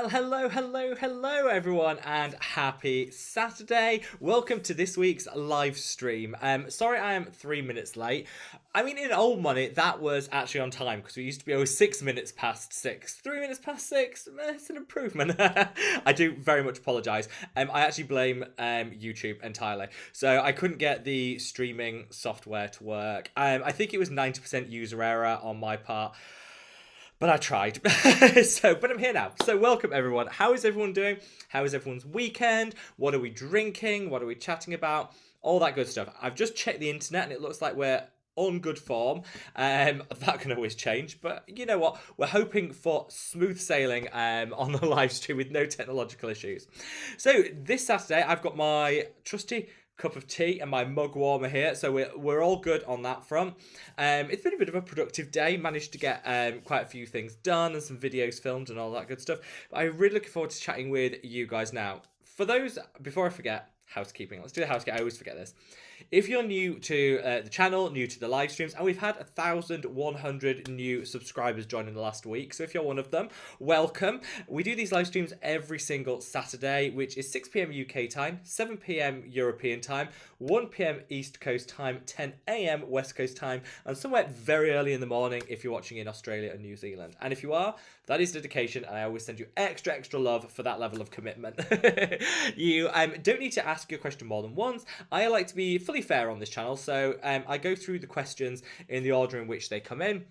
Hello, everyone, and happy Saturday. Welcome to this week's live stream. Sorry I am 3 minutes late. I mean, in old money, that was actually on time because we used to be always 6 minutes past six. 3 minutes past six, it's an improvement. I do very much apologise. I actually blame YouTube entirely. So I couldn't get the streaming software to work. I think it was 90% user error on my part. But I tried. But I'm here now. So welcome everyone. How is everyone doing? How is everyone's weekend? What are we drinking? What are we chatting about? All that good stuff. I've just checked the internet and it looks like we're on good form. That can always change, but you know what? We're hoping for smooth sailing on the live stream with no technological issues. So this Saturday, I've got my trusty cup of tea and my mug warmer here, so we're all good on that front. It's been a bit of a productive day. Managed to get quite a few things done and some videos filmed and all that good stuff. But I'm really looking forward to chatting with you guys now. For those, before I forget, housekeeping. Let's do the housekeeping. I always forget this. If you're new to the channel, new to the live streams, and we've had 1,100 new subscribers join in the last week, so if you're one of them, welcome. We do these live streams every single Saturday, which is 6 p.m. UK time, 7 p.m. European time, 1 p.m. East Coast time, 10 a.m. West Coast time, and somewhere very early in the morning if you're watching in Australia and New Zealand. And if you are, that is dedication, and I always send you extra love for that level of commitment. You don't need to ask your question more than once. I like to be fully fair on this channel, so I go through the questions in the order in which they come in.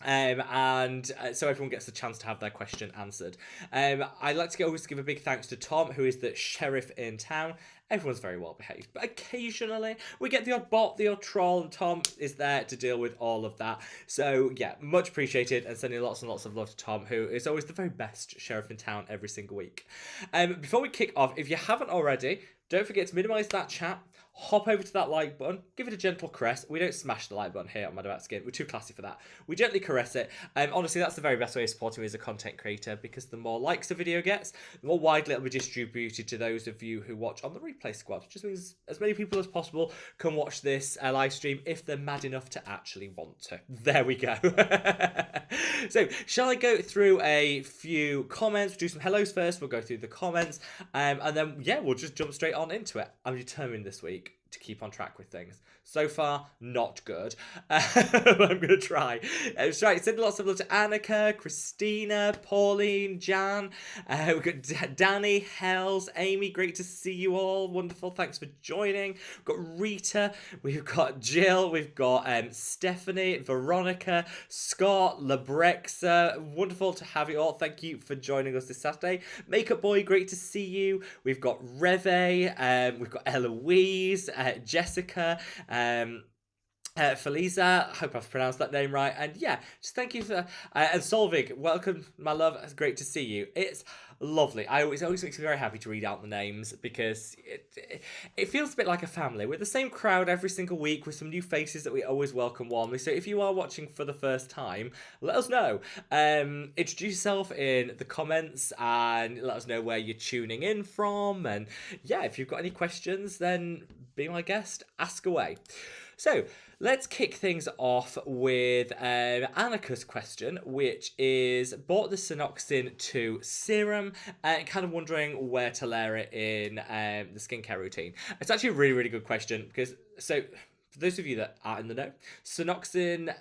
So everyone gets a chance to have their question answered. I'd like to always give a big thanks to Tom, who is the sheriff in town. Everyone's very well behaved, but occasionally we get the odd bot, the odd troll, and Tom is there to deal with all of that. So yeah, much appreciated, and sending lots and lots of love to Tom, who is always the very best sheriff in town every single week. Before we kick off, if you haven't already, don't forget to minimize that chat. Hop over to that like button, give it a gentle caress. We don't smash the like button here on Mad About Skin. We're too classy for that. We gently caress it. Honestly, that's the very best way of supporting me as a content creator, because the more likes a video gets, the more widely it'll be distributed to those of you who watch on the replay squad. Which just means as many people as possible can watch this live stream if they're mad enough to actually want to. There we go. So, shall I go through a few comments? We'll do some hellos first. We'll go through the comments. And then, yeah, we'll just jump straight on into it. I'm determined this week to keep on track with things. So far, not good. But I'm going to try. Right, send lots of love to Annika, Christina, Pauline, Jan. We've got Danny, Hells, Amy. Great to see you all. Wonderful. Thanks for joining. We've got Rita. We've got Jill. We've got Stephanie, Veronica, Scott, Labrexa. Wonderful to have you all. Thank you for joining us this Saturday. Makeup Boy, great to see you. We've got Reve. We've got Eloise, Jessica, Feliza, I hope I've pronounced that name right. And yeah, just thank you for, and Solvig, welcome, my love. It's great to see you. It's lovely. It always makes me very happy to read out the names, because it feels a bit like a family. We're the same crowd every single week with some new faces that we always welcome warmly. So if you are watching for the first time, let us know. Introduce yourself in the comments and let us know where you're tuning in from. And yeah, if you've got any questions, then be my guest, ask away. So let's kick things off with Annika's question, which is, bought the Synoxin 2 serum and kind of wondering where to layer it in the skincare routine. It's actually a really good question, because for those of you that are in the know, Synoxin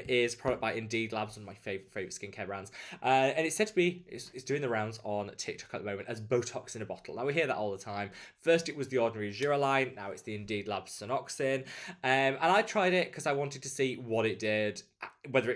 is a product by Indeed Labs, one of my favorite skincare brands, and it's said to be it's doing the rounds on TikTok at the moment as Botox in a bottle. Now we hear that all the time. First it was the ordinary Duraline, now it's the Indeed Labs Synoxin, and I tried it because I wanted to see what it did,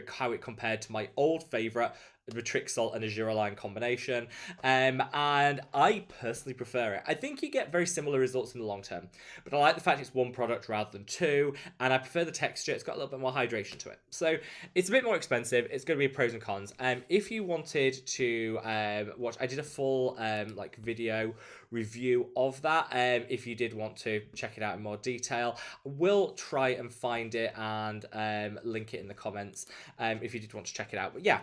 how it compared to my old favorite, Matrixol and a Duraline combination, and I personally prefer it. I think you get very similar results in the long term, but I like the fact it's one product rather than two, and I prefer the texture. It's got a little bit more hydration to it, so it's a bit more expensive. It's going to be pros and cons. If you wanted to watch, I did a full video review of that. If you did want to check it out in more detail, we'll try and find it and link it in the comments if you did want to check it out. But yeah,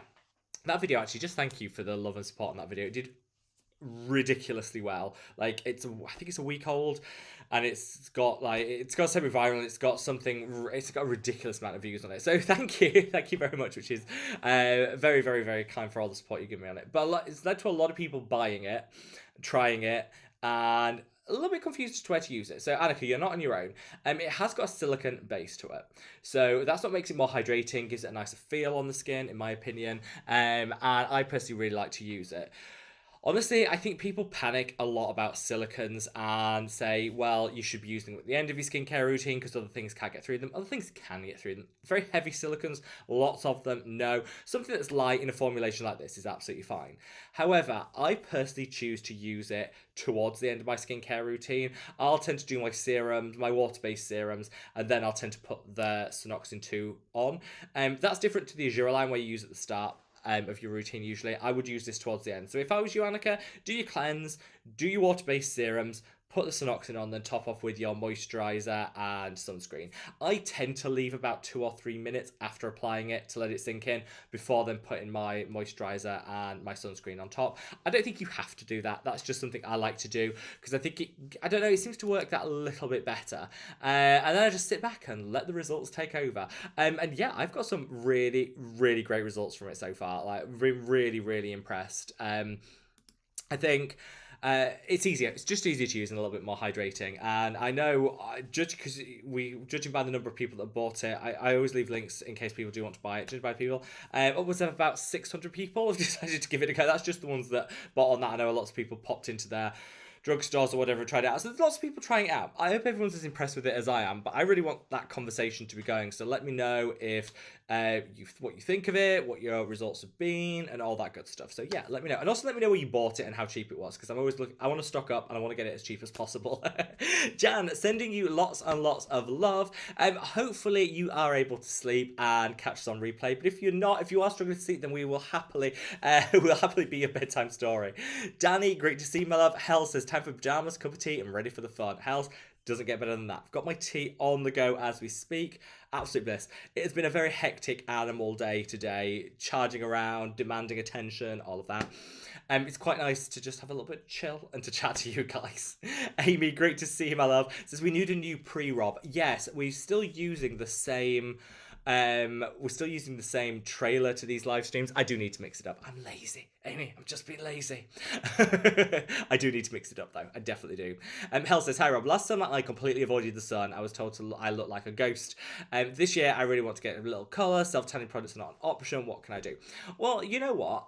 that video, actually, just thank you for the love and support on that video. It did ridiculously well. Like I think it's a week old, and it's got semi-viral. It's got a ridiculous amount of views on it. So thank you very much, which is very very very kind for all the support you give me on it. But it's led to a lot of people buying it, trying it, and a little bit confused as to where to use it. So Annika, you're not on your own. It has got a silicone base to it, so that's what makes it more hydrating, gives it a nicer feel on the skin, in my opinion. And I personally really like to use it. Honestly, I think people panic a lot about silicones and say, well, you should be using them at the end of your skincare routine because other things can't get through them. Other things can get through them. Very heavy silicones, lots of them, no. Something that's light in a formulation like this is absolutely fine. However, I personally choose to use it towards the end of my skincare routine. I'll tend to do my serums, my water-based serums, and then I'll tend to put the Synoxin 2 on. That's different to the Azure line where you use it at the start of your routine usually. I would use this towards the end. So if I was you, Annika, do your cleanse, do your water-based serums, put the Synoxin on, then top off with your moisturizer and sunscreen. I tend to leave about 2 or 3 minutes after applying it to let it sink in before then putting my moisturizer and my sunscreen on top. I don't think you have to do that. That's just something I like to do because I think I don't know, it seems to work that a little bit better. And then I just sit back and let the results take over. And yeah, I've got some really, really great results from it so far. Like, really, really impressed. I think it's easier. It's just easier to use and a little bit more hydrating. And I know, judging by the number of people that bought it, I always leave links in case people do want to buy it. Judged by people, upwards of about 600 people have decided to give it a go. That's just the ones that bought on that. I know lots of people popped into their drugstores or whatever, tried it out. So there's lots of people trying it out. I hope everyone's as impressed with it as I am, but I really want that conversation to be going. So let me know if what you think of it, what your results have been, and all that good stuff. So yeah, let me know. And also let me know where you bought it and how cheap it was, because I'm always looking. I want to stock up and I want to get it as cheap as possible. Jan, sending you lots and lots of love. Hopefully you are able to sleep and catch us on replay. But if you're not, if you are struggling to sleep, then we will happily be your bedtime story. Danny, great to see you, my love. Hell says time for pajamas, cup of tea, and ready for the fun. Hell doesn't get better than that. I've got my tea on the go as we speak. Absolute bliss. It has been a very hectic animal day today, charging around, demanding attention, all of that. It's quite nice to just have a little bit of chill and to chat to you guys. Amy, great to see you, my love. Says we need a new pre-rob. Yes, we're still using the same. Trailer to these live streams. I do need to mix it up. I'm lazy, Amy. I'm just being lazy. I do need to mix it up though. I definitely do. Hell says, hi Rob. Last summer I completely avoided the sun. I was told I look like a ghost. This year I really want to get a little colour. Self-tanning products are not an option. What can I do? Well, you know what?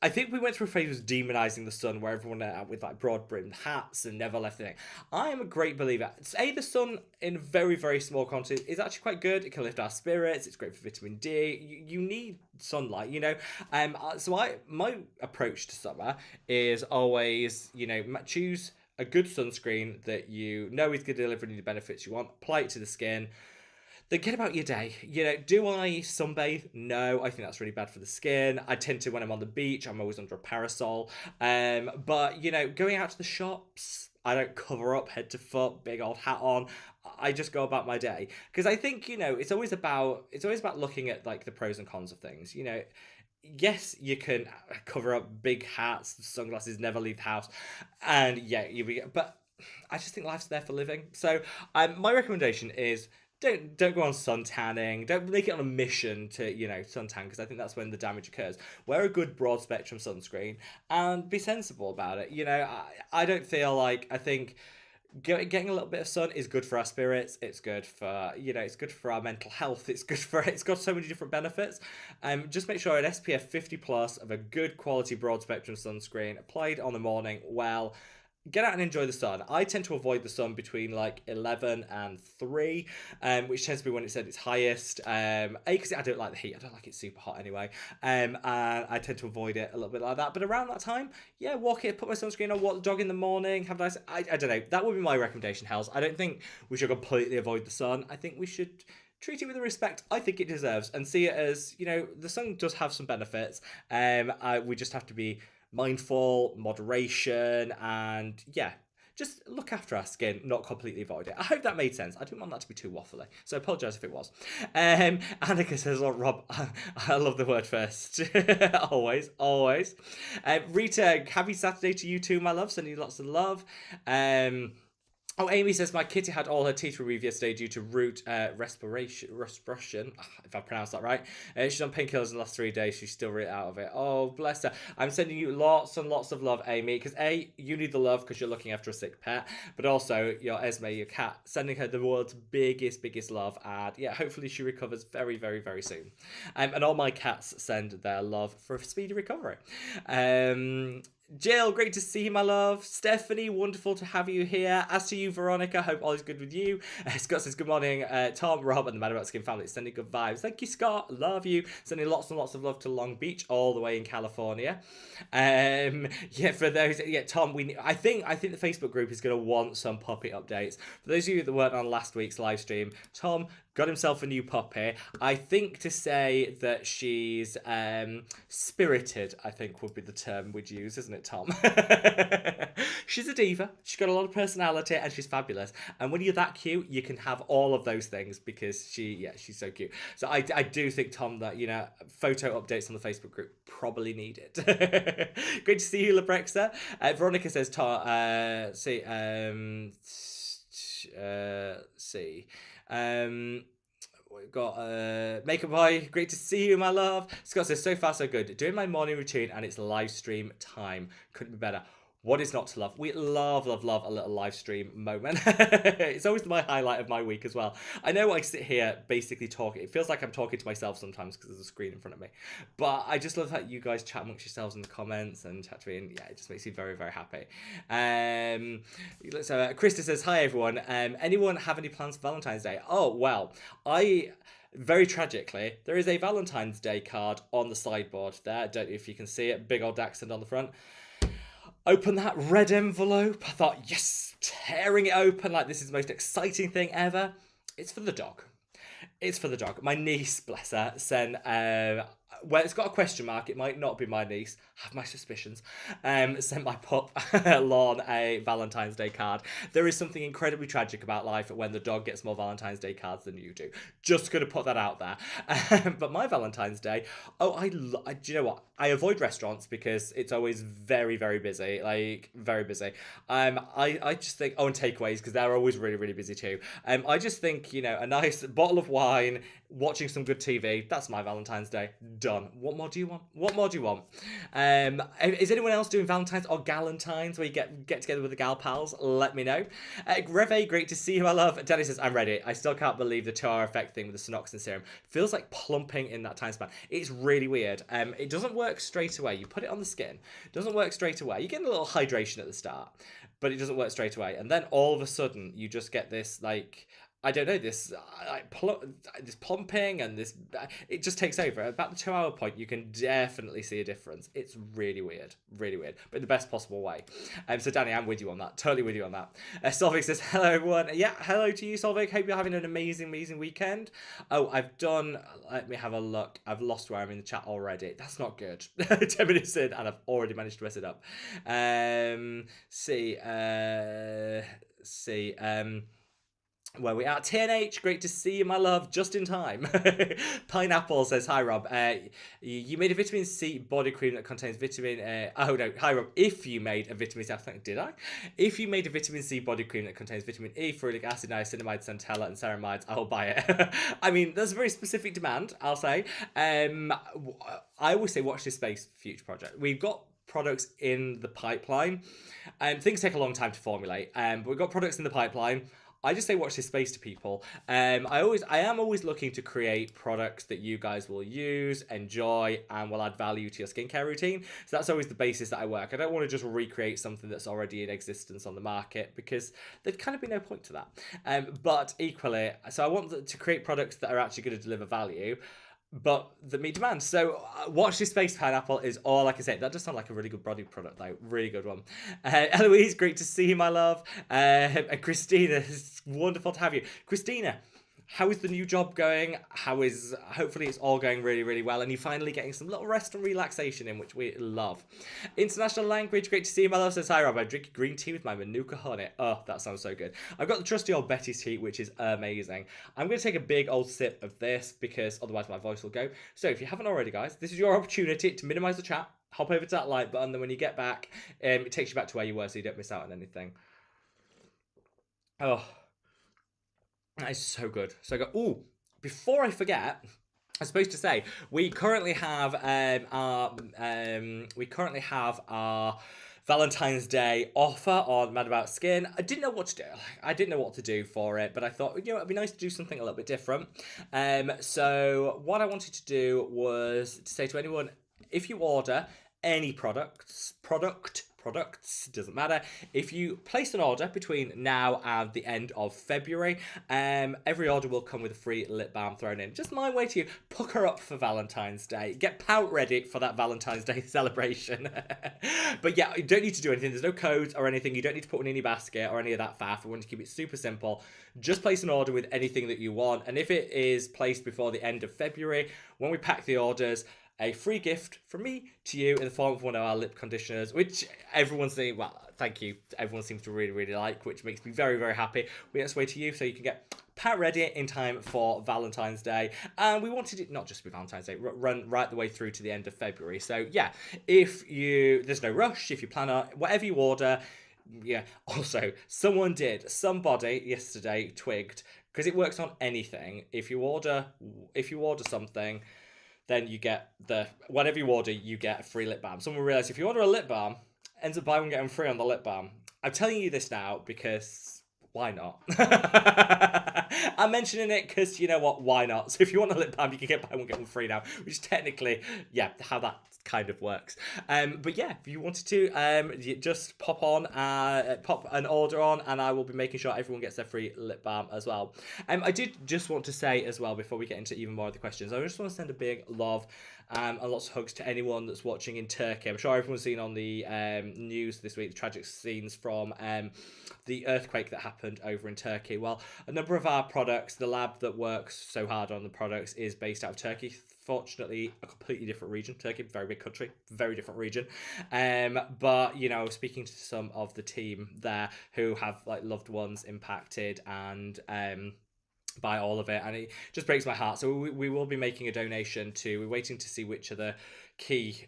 I think we went through a phase of demonising the sun where everyone went out with like broad-brimmed hats and never left anything. I am a great believer. The sun in very, very small quantities is actually quite good. It can lift our spirits. It's great for vitamin D. You need sunlight, you know. So my approach to summer is always, you know, choose a good sunscreen that you know is going to deliver any the benefits you want. Apply it to the skin. Then get about your day. You know, do I sunbathe? No, I think that's really bad for the skin. I tend to, when I'm on the beach, I'm always under a parasol. But, you know, going out to the shops, I don't cover up head to foot, big old hat on. I just go about my day. Because I think, you know, it's always about looking at, like, the pros and cons of things. You know, yes, you can cover up big hats, sunglasses, never leave the house. And, yeah, but I just think life's there for living. So my recommendation is, Don't go on sun tanning. Don't make it on a mission to, you know, suntan, because I think that's when the damage occurs. Wear a good broad spectrum sunscreen and be sensible about it. You know, I don't feel like, I think getting a little bit of sun is good for our spirits. It's good for, you know, it's good for our mental health. It's got so many different benefits. Just make sure an SPF 50 plus of a good quality broad spectrum sunscreen applied on the morning. Well, get out and enjoy the sun. I tend to avoid the sun between like 11 and 3, which tends to be when it's at its highest. Because I don't like the heat. I don't like it super hot anyway. And I tend to avoid it a little bit like that. But around that time, yeah, walk it, put my sunscreen on, walk the dog in the morning, have a nice... I don't know. That would be my recommendation, Hells. I don't think we should completely avoid the sun. I think we should treat it with the respect I think it deserves and see it as, you know, the sun does have some benefits. We just have to be mindful, moderation, and yeah, just look after our skin, not completely avoid it. I hope that made sense. I didn't want that to be too waffly, so I apologise if it was. Annika says, oh, Rob, I love the word first. Always, always. Rita, happy Saturday to you too, my love. Sending you lots of love. Oh, Amy says, my kitty had all her teeth removed yesterday due to root respiration, if I pronounced that right. She's on painkillers in the last 3 days. She's still really out of it. Oh, bless her. I'm sending you lots and lots of love, Amy, because A, you need the love because you're looking after a sick pet, but also your Esme, your cat, sending her the world's biggest love. And yeah, hopefully she recovers very, very, very soon. And all my cats send their love for a speedy recovery. Jill, great to see you, my love. Stephanie, wonderful to have you here. As to you, Veronica, hope all is good with you. Scott says, good morning. Tom, Rob, and the Mad About Skin family sending good vibes. Thank you, Scott. Love you. Sending lots and lots of love to Long Beach, all the way in California. Yeah, for those, yeah, Tom, I think the Facebook group is going to want some puppy updates. For those of you that weren't on last week's live stream, Tom got himself a new puppy. I think to say that she's spirited, I think would be the term we'd use, isn't it, Tom? She's a diva. She's got a lot of personality and she's fabulous. And when you're that cute, you can have all of those things because she's so cute. So I do think, Tom, that, you know, photo updates on the Facebook group probably needed. Great to see you, Labrexa. Veronica says, we've got Makeup Boy, great to see you, my love. Scott says, so far so good. Doing my morning routine and it's live stream time. Couldn't be better. What is not to love? We love a little live stream moment. It's always my highlight of my week as well. I know I sit here basically talking. It feels like I'm talking to myself sometimes because there's a screen in front of me. But I just love that you guys chat amongst yourselves in the comments and chat to me. And yeah, it just makes me very, very happy. So Krista says, hi everyone. Anyone have any plans for Valentine's Day? Oh, well, very tragically, there is a Valentine's Day card on the sideboard there. I don't know if you can see it. Big old accent on the front. Open that red envelope. I thought, yes, tearing it open like this is the most exciting thing ever. It's for the dog. It's for the dog. My niece, bless her, sent, well, it's got a question mark. It might not be my niece. I have my suspicions. Sent my pup, Lorne, a Valentine's Day card. There is something incredibly tragic about life when the dog gets more Valentine's Day cards than you do. Just going to put that out there. But my Valentine's Day, do you know what? I avoid restaurants because it's always very, very busy. Like, very busy. I just think, and takeaways, because they're always really, really busy too. I just think, you know, a nice bottle of wine, watching some good TV, that's my Valentine's Day. Done. What more do you want? What more do you want? Is anyone else doing Valentine's or Galentines where you get together with the gal pals? Let me know. Reve, great to see you, my love. Danny says, I'm ready. I still can't believe the 2-hour effect thing with the Synoxin serum. Feels like plumping in that time span. It's really weird. It doesn't work straight away. You put it on the skin. It doesn't work straight away. You get a little hydration at the start, but it doesn't work straight away. And then all of a sudden, you just get this, like, I don't know, this plumping and this, it just takes over. About the 2-hour point, you can definitely see a difference. It's really weird, but in the best possible way. So Danny, I'm with you on that, totally with you on that. Solvik says, hello everyone. Yeah, hello to you, Solvik. Hope you're having an amazing weekend. Oh, let me have a look. I've lost where I'm in the chat already. That's not good. 10 minutes in and I've already managed to mess it up. Where we are, TNH, great to see you, my love, just in time. Pineapple says, hi, Rob. You made a vitamin C body cream that contains vitamin oh, no, hi, Rob. If you made a vitamin C, I think, did I? If you made a vitamin C body cream that contains vitamin E, ferulic acid, niacinamide, centella, and ceramides, I will buy it. I mean, there's a very specific demand, I'll say. I always say, watch this space for future project. We've got products in the pipeline. Things take a long time to formulate, but we've got products in the pipeline. I just say watch this space to people. I am always looking to create products that you guys will use, enjoy, and will add value to your skincare routine. So that's always the basis that I work. I don't want to just recreate something that's already in existence on the market because there'd kind of be no point to that. But equally, so I want to create products that are actually going to deliver value, but that meet demand. So watch this space, Pineapple, is all I can say. That does sound like a really good body product, though. Really good one. Eloise, great to see you, my love. And Christina, it's wonderful to have you. Christina, how is the new job going? Hopefully it's all going really, really well, and you're finally getting some little rest and relaxation in, which we love. International language, great to see you, my love. Says, hi Rob, I drink green tea with my Manuka honey. Oh, that sounds so good. I've got the trusty old Betty's tea, which is amazing. I'm going to take a big old sip of this because otherwise my voice will go. So if you haven't already, guys, this is your opportunity to minimize the chat. Hop over to that like button, then when you get back, it takes you back to where you were so you don't miss out on anything. Oh, that is so good. So good. Ooh, before I forget, I'm supposed to say we currently have our Valentine's Day offer on Mad About Skin. I didn't know what to do. I didn't know what to do for it, but I thought, it'd be nice to do something a little bit different. So what I wanted to do was to say to anyone, if you order any products, doesn't matter. If you place an order between now and the end of February, every order will come with a free lip balm thrown in. Just my way to pucker up for Valentine's Day. Get pout ready for that Valentine's Day celebration. But yeah, you don't need to do anything. There's no codes or anything. You don't need to put one in your basket or any of that faff. We want to keep it super simple. Just place an order with anything that you want. And if it is placed before the end of February, when we pack the orders, a free gift from me to you in the form of one of our lip conditioners, which everyone's saying, well, thank you. Everyone seems to really, really like, which makes me very, very happy. We get this way to you so you can get pat ready in time for Valentine's Day. And we wanted it not just to be Valentine's Day, run right the way through to the end of February. So yeah, there's no rush. If you plan on whatever you order, yeah. Also, somebody yesterday twigged, because it works on anything. If you order something, then you get whatever you order, you get a free lip balm. Someone realised if you order a lip balm, ends up buy one, get one free on the lip balm. I'm telling you this now because why not? I'm mentioning it because, you know what, why not? So if you want a lip balm, you can get buy one, get one free now, which is technically, yeah, how that kind of works. But yeah, if you wanted to, just pop an order on, and I will be making sure everyone gets their free lip balm as well. I did just want to say as well, before we get into even more of the questions, I just want to send a big love and lots of hugs to anyone that's watching in Turkey. I'm sure everyone's seen on the news this week the tragic scenes from the earthquake that happened over in Turkey. Well, a number of our products, the lab that works so hard on the products is based out of Turkey. Fortunately, a completely different region. Turkey, very big country, very different region. But I was speaking to some of the team there who have loved ones impacted and by all of it, and it just breaks my heart. So we will be making a donation to. We're waiting to see which are the key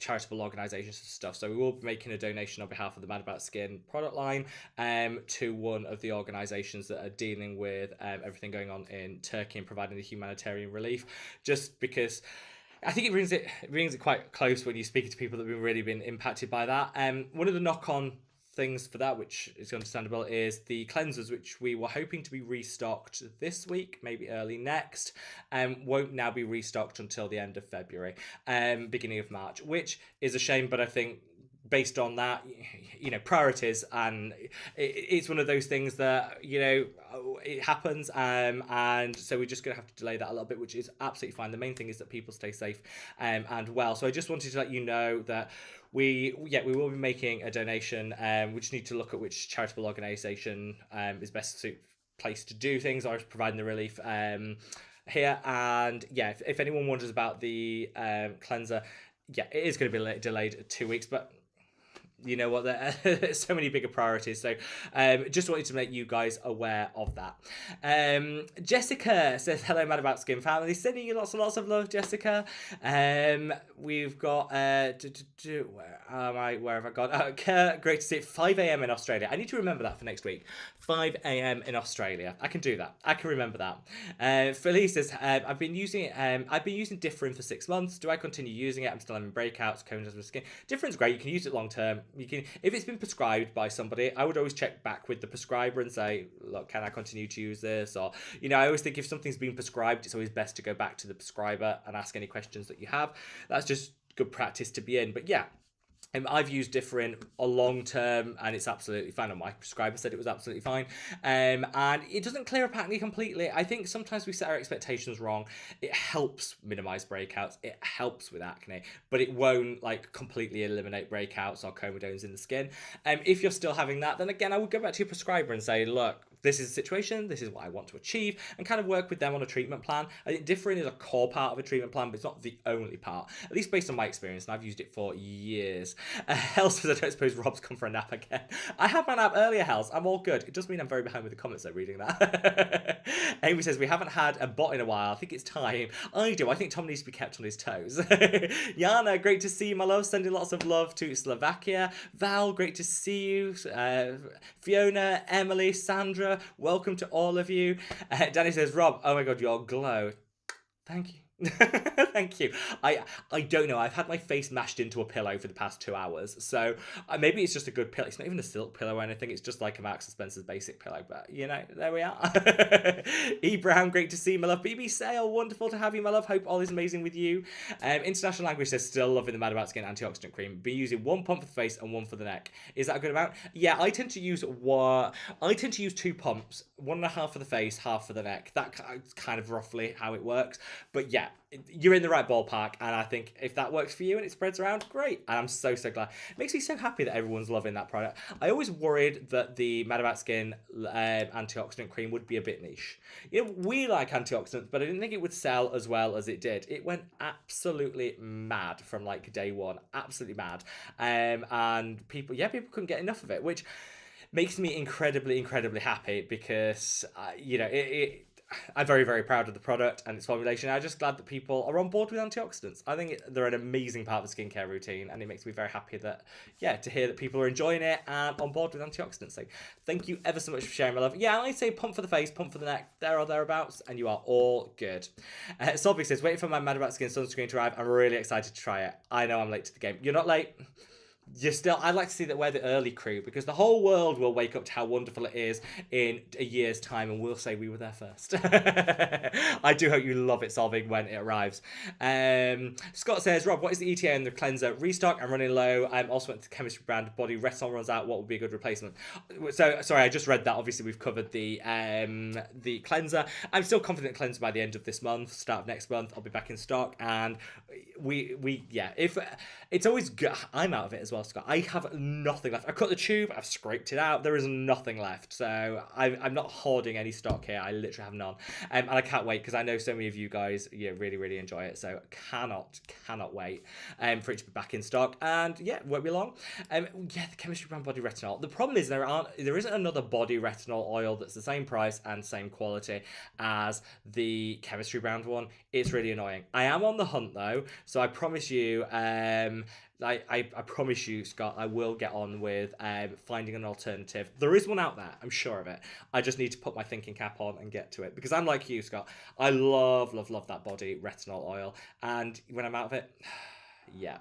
charitable organisations and stuff. So we will be making a donation on behalf of the Mad About Skin product line to one of the organisations that are dealing with everything going on in Turkey and providing the humanitarian relief. Just because I think it brings it quite close when you're speaking to people that have really been impacted by that. One of the knock-on things for that, which is understandable, is the cleansers, which we were hoping to be restocked this week, maybe early next, won't now be restocked until the end of February, beginning of March, which is a shame. But I think based on that, priorities, and it's one of those things that it happens, and so we're just gonna have to delay that a little bit, which is absolutely fine. The main thing is that people stay safe and well. So I just wanted to let you know that we will be making a donation. We just need to look at which charitable organisation is best placed to do things, or is providing the relief here. And yeah, if anyone wonders about the cleanser, yeah, it is going to be delayed 2 weeks, but you know what, there's so many bigger priorities. So just wanted to make you guys aware of that. Jessica says, hello, Mad About Skin family. Sending you lots and lots of love, Jessica. We've got, where am I? Where have I gone? Great to see it. 5 a.m. in Australia. I need to remember that for next week. 5 a.m. in Australia. I can do that. I can remember that. Felice says, I've been using Differin for 6 months. Do I continue using it? I'm still having breakouts, cones on my skin. Differin's great. You can use it long term. You can, if it's been prescribed by somebody, I would always check back with the prescriber and say, look, can I continue to use this? Or, I always think if something's been prescribed, it's always best to go back to the prescriber and ask any questions that you have. That's just good practice to be in. But yeah, I've used Differin a long term and it's absolutely fine. And my prescriber said it was absolutely fine. And it doesn't clear up acne completely. I think sometimes we set our expectations wrong. It helps minimize breakouts. It helps with acne, but it won't completely eliminate breakouts or comedones in the skin. If you're still having that, then again, I would go back to your prescriber and say, look, this is the situation, this is what I want to achieve, and kind of work with them on a treatment plan. I think differing is a core part of a treatment plan, but it's not the only part, at least based on my experience, and I've used it for years. Hell says, I don't suppose Rob's come for a nap again. I had my nap earlier, Hells. I'm all good. It does mean I'm very behind with the comments, though, reading that. Amy says, we haven't had a bot in a while. I think it's time. I do. I think Tom needs to be kept on his toes. Yana, great to see you, my love. Sending lots of love to Slovakia. Val, great to see you. Fiona, Emily, Sandra, welcome to all of you. Danny says, Rob, oh my God, your glow. Thank you. Thank you. I don't know. I've had my face mashed into a pillow for the past 2 hours, so maybe it's just a good pillow. It's not even a silk pillow or anything. It's just like a Marks and Spencer's basic pillow, but you know, there we are. E Brown, great to see you, my love. BB Sale, wonderful to have you, my love. Hope all is amazing with you. International Language says, still loving the Mad About Skin antioxidant cream. Be using 1 pump for the face and 1 for the neck. Is that a good amount? Yeah, I tend to use 2 pumps, 1.5 for the face, half for the neck. That's kind of roughly how it works. But yeah, you're in the right ballpark, and I think if that works for you and it spreads around, great. And I'm so glad. It makes me so happy that everyone's loving that product. I always worried that the Mad About Skin antioxidant cream would be a bit niche. You know, we like antioxidants, but I didn't think it would sell as well as it did. It went absolutely mad from like day one, absolutely mad. And people couldn't get enough of it, which makes me incredibly happy because I'm very, very proud of the product and its formulation. I'm just glad that people are on board with antioxidants. I think they're an amazing part of the skincare routine, and it makes me very happy that, to hear that people are enjoying it and on board with antioxidants. So thank you ever so much for sharing, my love. Yeah, I say pump for the face, pump for the neck, there or thereabouts, and you are all good. Solvik says, waiting for my Mad About Skin sunscreen to arrive. I'm really excited to try it. I know I'm late to the game. You're not late. I'd like to see that we're the early crew, because the whole world will wake up to how wonderful it is in a year's time, and we'll say we were there first. I do hope you love it, Solving, when it arrives. Scott says, Rob, what is the ETA on the cleanser? Restock, I'm running low. I'm also went to the chemistry brand. Body retinol runs out. What would be a good replacement? So, sorry, I just read that. Obviously, we've covered the cleanser. I'm still confident cleanser by the end of this month, start of next month. I'll be back in stock, and if it's always good. I'm out of it as well, Scott. I have nothing left. I cut the tube, I've scraped it out, there is nothing left, so I'm not hoarding any stock here. I literally have none, and I can't wait, because I know so many of you guys really enjoy it, so cannot wait for it to be back in stock, and won't be long. The chemistry brand body retinol, the problem is there isn't another body retinol oil that's the same price and same quality as the chemistry brand one. It's really annoying. I am on the hunt though, so I promise you, I promise you, Scott, I will get on with finding an alternative. There is one out there, I'm sure of it. I just need to put my thinking cap on and get to it, because I'm like you, Scott. I love that body retinol oil, and when I'm out of it, yeah.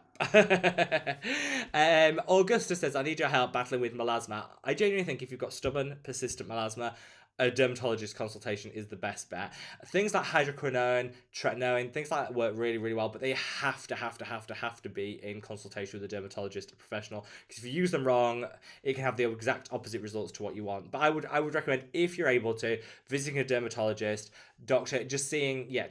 Augusta says, I need your help battling with melasma. I genuinely think if you've got stubborn, persistent melasma, a dermatologist consultation is the best bet. Things like hydroquinone, tretinoin, things like that work really well, but they have to be in consultation with a dermatologist, a professional, because if you use them wrong, it can have the exact opposite results to what you want. But I would recommend, if you're able to, visiting a dermatologist, doctor, just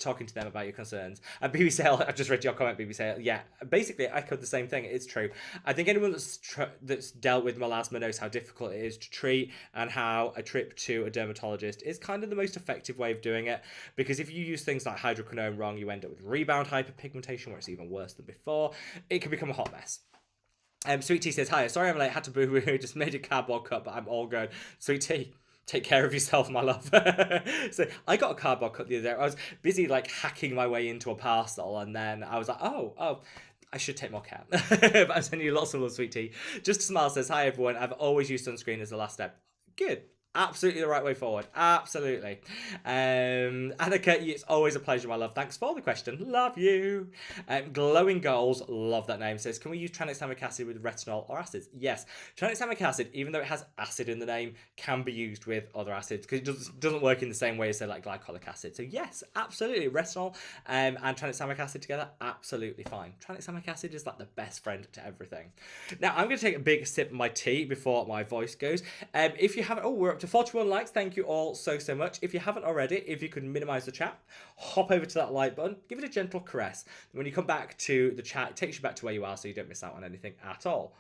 talking to them about your concerns. And BB Sale, I've just read your comment, BB Sale. Yeah, basically I echoed the same thing. It's true. I think anyone that's dealt with melasma knows how difficult it is to treat, and how a trip to a dermatologist is kind of the most effective way of doing it, because if you use things like hydroquinone wrong, you end up with rebound hyperpigmentation, where it's even worse than before. It can become a hot mess. Sweet Tea says, hi, sorry I'm late, had to boo-hoo, just made a cardboard cut, but I'm all good. Sweet Tea, take care of yourself, my love. So I got a cardboard cut the other day. I was busy hacking my way into a parcel, and then I was like, oh, I should take more care. But I'm sending you lots of love, Sweet Tea. Just a Smile says, hi everyone, I've always used sunscreen as the last step. Good. Absolutely the right way forward. Absolutely. Annika, it's always a pleasure, my love. Thanks for the question. Love you. Glowing Goals, love that name, says, can we use tranexamic acid with retinol or acids? Yes. Tranexamic acid, even though it has acid in the name, can be used with other acids, because it doesn't work in the same way as, say, like glycolic acid. So yes, absolutely. Retinol and tranexamic acid together, absolutely fine. Tranexamic acid is like the best friend to everything. Now, I'm going to take a big sip of my tea before my voice goes. If you haven't, we're up to 41 likes. Thank you all so much. If you haven't already, if you could minimize the chat, hop over to that like button, give it a gentle caress. When you come back to the chat, it takes you back to where you are, so you don't miss out on anything at all.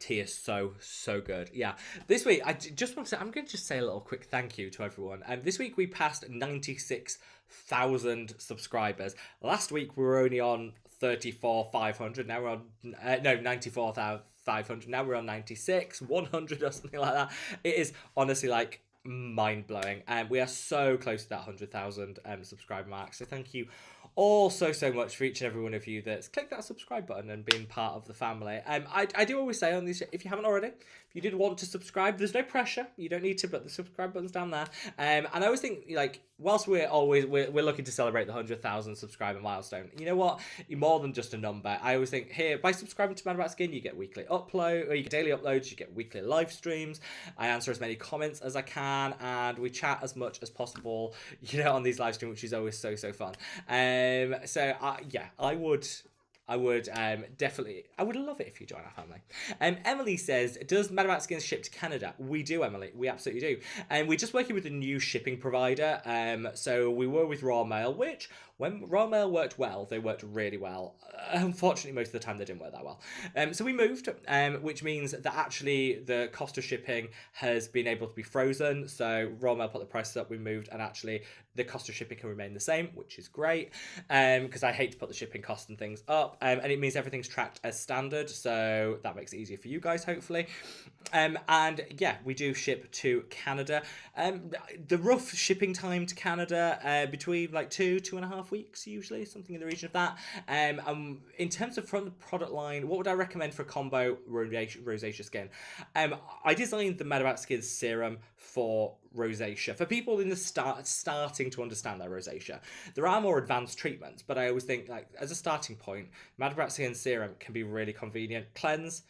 Tea is so good. Yeah. This week, just want to say, I'm going to just say a little quick thank you to everyone. This week we passed 96,000 subscribers. Last week we were only on 34,500. Now we're on, no, 94,500. Now we're on 96, 100 or something like that. It is honestly like mind blowing. And we are so close to that 100,000 subscriber mark. So thank you all so much for each and every one of you that's clicked that subscribe button and been part of the family. I do always say on these, if you haven't already, if you did want to subscribe, there's no pressure, you don't need to, but the subscribe button's down there. And I always think, like, whilst we're looking to celebrate the 100,000 subscriber milestone, you know what, you're more than just a number. I always think, here, by subscribing to Mad About Skin, you get weekly upload, or you get daily uploads, you get weekly live streams, I answer as many comments as I can, and we chat as much as possible, you know, on these live streams, which is always so fun. So yeah, I would definitely, I would love it if you join our family. Emily says, does Mad About Skin ship to Canada? We do, Emily. We absolutely do. And we're just working with a new shipping provider. So we were with Raw Mail, which when Raw Mail worked well, they worked really well. Unfortunately, most of the time they didn't work that well. So we moved, which means that actually the cost of shipping has been able to be frozen. So Raw Mail put the prices up, we moved, and actually the cost of shipping can remain the same, which is great. Because I hate to put the shipping costs and things up. And it means everything's tracked as standard, so that makes it easier for you guys, hopefully. And yeah, we do ship to Canada. The rough shipping time to Canada, between like 2.5 weeks, usually, something in the region of that. In terms of from the product line, what would I recommend for a combo rosacea skin? I designed the Mad About Skin serum for rosacea. For people in the starting to understand their rosacea, there are more advanced treatments, but I always think, like, as a starting point, Mad About Skin serum can be really convenient. Cleanse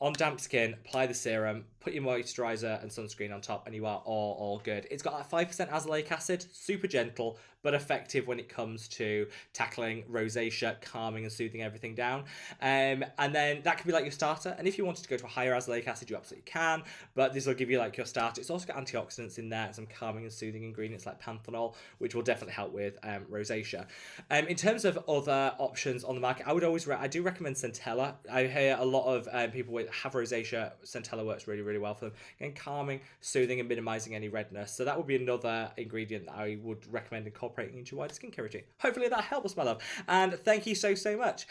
on damp skin, apply the serum, put your moisturizer and sunscreen on top, and you are all good. It's got like 5% azelaic acid, super gentle, but effective when it comes to tackling rosacea, calming and soothing everything down. And then that can be like your starter. And if you wanted to go to a higher azelaic acid, you absolutely can, but this will give you like your starter. It's also got antioxidants in there, some calming and soothing ingredients like panthenol, which will definitely help with rosacea. In terms of other options on the market, I do recommend Centella. I hear a lot of people with have rosacea. Centella works really well for them. Again, calming, soothing, and minimizing any redness. So that would be another ingredient that I would recommend incorporating into your wider skincare routine. Hopefully that helps, my love. And thank you so much.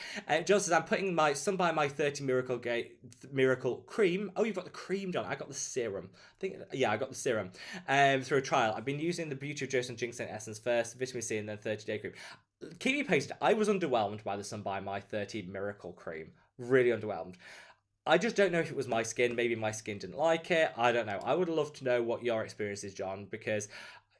John says, I'm putting some by my 30 Miracle cream. Oh, you've got the cream, John. I got the serum. I got the serum through a trial. I've been using the Beauty of Joseon Ginseng Essence first, vitamin C, and then 30-day cream. Keep me posted. I was underwhelmed by the Sun by my 30 Miracle cream. Really underwhelmed. I just don't know if it was my skin. Maybe my skin didn't like it. I don't know. I would love to know what your experience is, John, because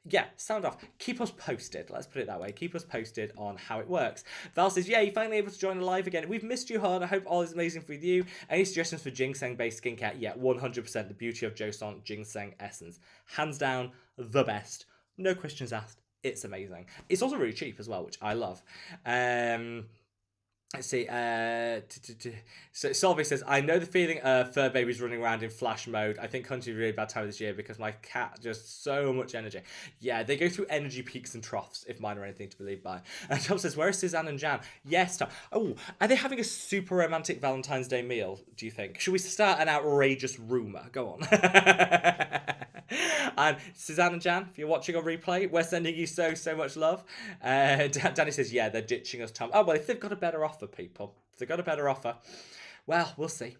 yeah, sound off. Keep us posted. Let's put it that way. Keep us posted on how it works. Val says, yeah, you're finally able to join the live again. We've missed you hard. I hope all is amazing for you. Any suggestions for ginseng-based skincare? Yeah, 100% the Beauty of Joseon Ginseng Essence. Hands down, the best. No questions asked. It's amazing. It's also really cheap as well, which I love. Let's see. So Solvay says, I know the feeling of fur babies running around in flash mode. I think country's really bad time this year because my cat just so much energy. Yeah, they go through energy peaks and troughs, if mine are anything to believe by. And Tom says, where is Suzanne and Jan? Yes, Tom. Oh, are they having a super romantic Valentine's Day meal, do you think? Should we start an outrageous rumour? Go on. And Suzanne and Jan, if you're watching on replay, we're sending you so much love. Danny says, yeah, they're ditching us, Tom. Oh, well, if they've got a better offer, people. If they've got a better offer, well, we'll see.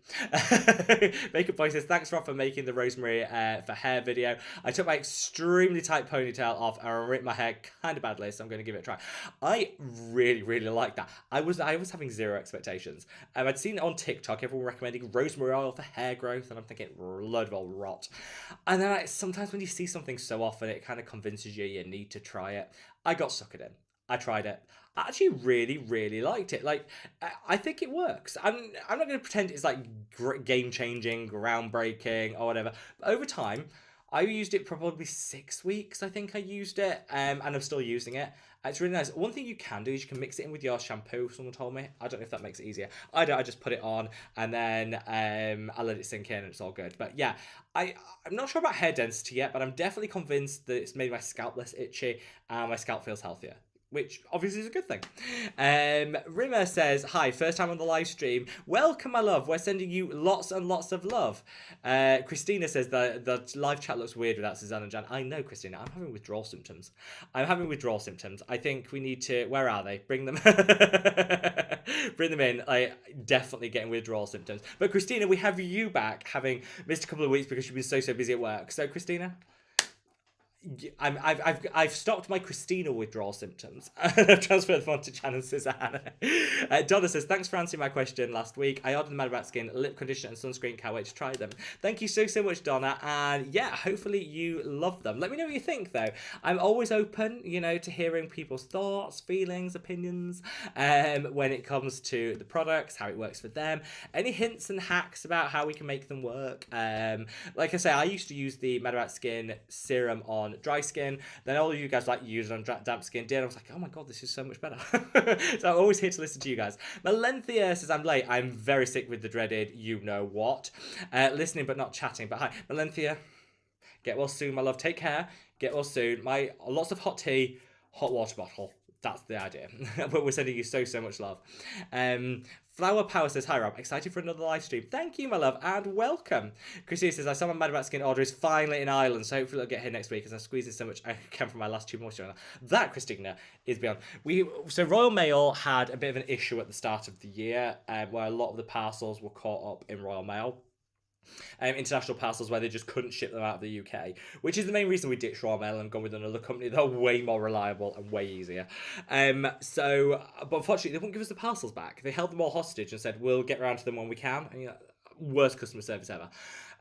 Makeup Boy says, thanks, Rob, for making the Rosemary for hair video. I took my extremely tight ponytail off and I ripped my hair kind of badly, so I'm going to give it a try. I really like that. I was having zero expectations. I'd seen it on TikTok, everyone recommending rosemary oil for hair growth, and I'm thinking, load of old rot. And then sometimes when you see something so often, it kind of convinces you need to try it. I got suckered in. I tried it. I actually really liked it. Like, I think it works. I'm not going to pretend it's like game-changing, groundbreaking, or whatever. But over time, I used it probably 6 weeks, I think I used it, and I'm still using it. It's really nice. One thing you can do is you can mix it in with your shampoo, someone told me. I don't know if that makes it easier. I don't. I just put it on, and then I let it sink in, and it's all good. But yeah, I'm not sure about hair density yet, but I'm definitely convinced that it's made my scalp less itchy, and my scalp feels healthier. which obviously is a good thing. Rimmer says, hi, first time on the live stream. Welcome, my love. We're sending you lots and lots of love. Christina says the live chat looks weird without Suzanne and Jan. I know, Christina. I'm having withdrawal symptoms. I think we need to... Where are they? Bring them... Bring them in. Definitely getting withdrawal symptoms. But Christina, we have you back, having missed a couple of weeks because you've been so busy at work. So, Christina... I've stopped my Christina withdrawal symptoms. I've transferred them on to Jan and Susanna. Donna says, thanks for answering my question last week. I ordered the Mad About Skin lip conditioner and sunscreen. Can't wait to try them. Thank you so much, Donna. And yeah, hopefully you love them. Let me know what you think, though. I'm always open, to hearing people's thoughts, feelings, opinions when it comes to the products, how it works for them. Any hints and hacks about how we can make them work. Like I say, I used to use the Mad About Skin serum on dry skin, then all of you guys use it on damp skin did. I was like, oh my god, this is so much better. So I'm always here to listen to you guys. Melenthia says, I'm late. I'm very sick with the dreaded you know what. Listening but not chatting. But hi, Melenthia, get well soon, my love. Take care. Get well soon. Lots of hot tea, hot water bottle. That's the idea. But we're sending you so much love. Flower Power says, hi Rob, excited for another live stream. Thank you, my love, and welcome. Christina says, I saw my Mad About Skin order is finally in Ireland, so hopefully it'll get here next week as I'm squeezing so much I can from my last two moisturiser. That, Christina, is beyond. So Royal Mail had a bit of an issue at the start of the year where a lot of the parcels were caught up in Royal Mail. International parcels where they just couldn't ship them out of the UK, which is the main reason we ditched Royal Mail and gone with another company that are way more reliable and way easier. But unfortunately, they wouldn't give us the parcels back. They held them all hostage and said, we'll get around to them when we can. And worst customer service ever.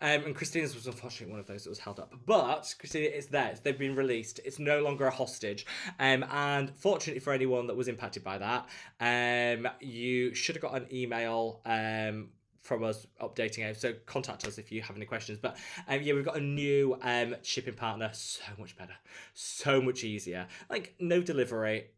And Christina's was unfortunately one of those that was held up. But Christina, it's theirs. They've been released. It's no longer a hostage. And fortunately for anyone that was impacted by that, you should have got an email from us updating it, so contact us if you have any questions. But yeah, we've got a new shipping partner. So much better, so much easier. Like no delivery,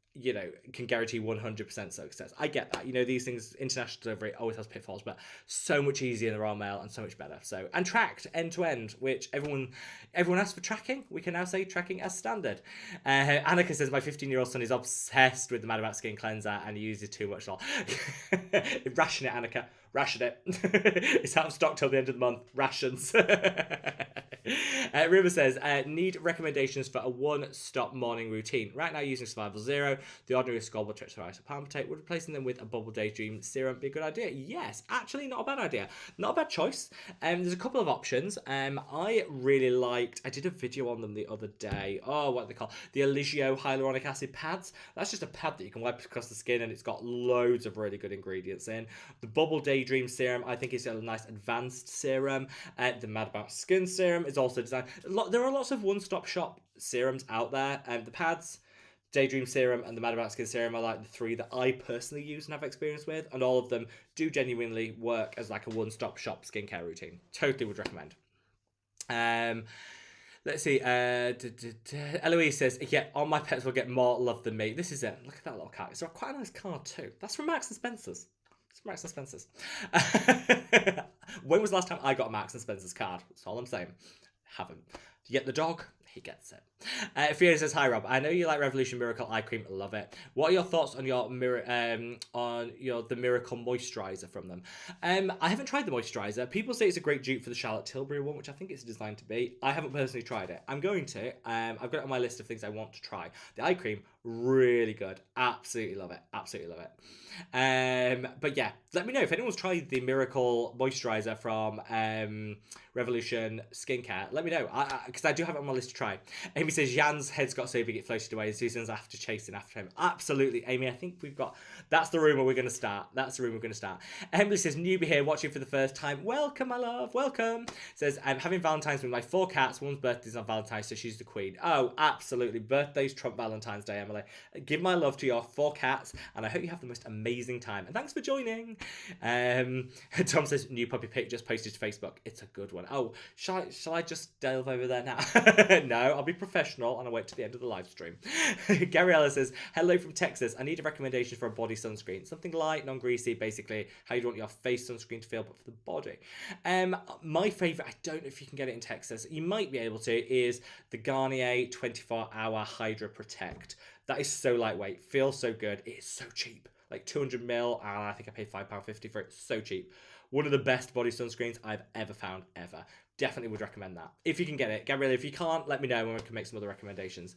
can guarantee 100% success. I get that. These things, international delivery always has pitfalls, but so much easier in the Royal Mail and so much better. So, and tracked end to end, which everyone asks for tracking. We can now say tracking as standard. Annika says, my 15-year-old son is obsessed with the Mad About Skin cleanser and he uses too much. Ration it, Annika. Ration it. It's out of stock till the end of the month. Rations. River says, need recommendations for a one-stop morning routine. Right now, using Survival Zero, the ordinary Skull Texturizer Palmitate, would replacing them with a Bubble Daydream Serum be a good idea? Yes, actually not a bad idea. Not a bad choice. There's a couple of options. I really liked, I did a video on them the other day. Oh, what are they called? The Eligio Hyaluronic Acid Pads. That's just a pad that you can wipe across the skin and it's got loads of really good ingredients in. The Bubble Daydream Serum, I think is a nice advanced serum. The Mad About Skin Serum is also designed. There are lots of one-stop shop serums out there. The pads, Daydream Serum, and the Mad About Skin Serum are like the three that I personally use and have experience with, and all of them do genuinely work as like a one-stop shop skincare routine. Totally would recommend. Let's see. Eloise says, yeah, all my pets will get more love than me. This is it. Look at that little cat. It's quite a nice card too. That's from Marks and Spencer's. Marks and Spencer's. When was the last time I got a Marks and Spencer's card? That's all I'm saying. Haven't. Yet the dog, he gets it. Fiona says, hi Rob, I know you like Revolution Miracle Eye Cream, love it. What are your thoughts on the Miracle Moisturiser from them? I haven't tried the moisturiser. People say it's a great dupe for the Charlotte Tilbury one, which I think it's designed to be. I haven't personally tried it. I'm going to. I've got it on my list of things I want to try. The eye cream, really good. Absolutely love it. Absolutely love it. But yeah, let me know if anyone's tried the Miracle Moisturiser from Revolution Skincare. Let me know, because I do have it on my list to try. Amy says, Jan's head's got so big it floated away and Susan's after chasing after him. Absolutely, Amy, I think we've got... That's the rumour we're going to start. Emily says, newbie here, watching for the first time. Welcome, my love, welcome. Says, I'm having Valentine's with my 4 cats. One's birthday's on Valentine's, so she's the queen. Oh, absolutely. Birthdays trump Valentine's Day, Emily. Give my love to your 4 cats, and I hope you have the most amazing time. And thanks for joining. Tom says, new puppy pic just posted to Facebook. It's a good one. Oh, shall I just delve over there now? No, I'll be professional and I'll wait to the end of the live stream. Gabriella says, hello from Texas. I need a recommendation for a body sunscreen. Something light, non-greasy, basically how you want your face sunscreen to feel, but for the body. My favourite, I don't know if you can get it in Texas, you might be able to, is the Garnier 24-hour Hydra Protect. That is so lightweight, feels so good. It is so cheap, like 200 ml, and I think I paid £5.50 for it. So cheap. One of the best body sunscreens I've ever found, ever. Definitely would recommend that. If you can get it, get rid of it. If you can't, let me know and we can make some other recommendations.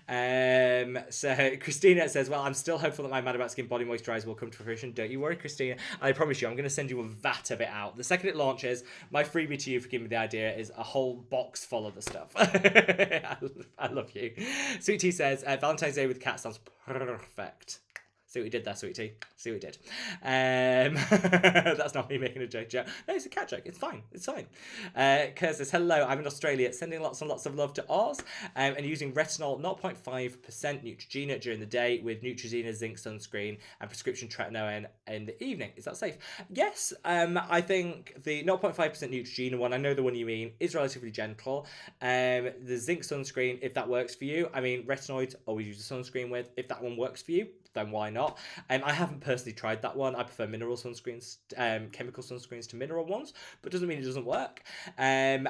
So Christina says, well, I'm still hopeful that my Mad About Skin body moisturizer will come to fruition. Don't you worry, Christina. I promise you, I'm going to send you a vat of it out. The second it launches, my freebie to you for giving me the idea is a whole box full of the stuff. I love you. Sweet Tea says, Valentine's Day with cat sounds perfect. See what we did there, Sweet Tea. See what we did. That's not me making a joke. No, it's a cat joke. It's fine. It's fine. Kerr says, hello, I'm in Australia. Sending lots and lots of love to Oz. And using retinol 0.5% Neutrogena during the day with Neutrogena zinc sunscreen and prescription tretinoin in the evening. Is that safe? Yes. I think the 0.5% Neutrogena one, I know the one you mean, is relatively gentle. The zinc sunscreen, if that works for you. I mean, retinoids, always use a sunscreen with. If that one works for you, then why not? I haven't personally tried that one. I prefer mineral sunscreens, chemical sunscreens to mineral ones, but doesn't mean it doesn't work. And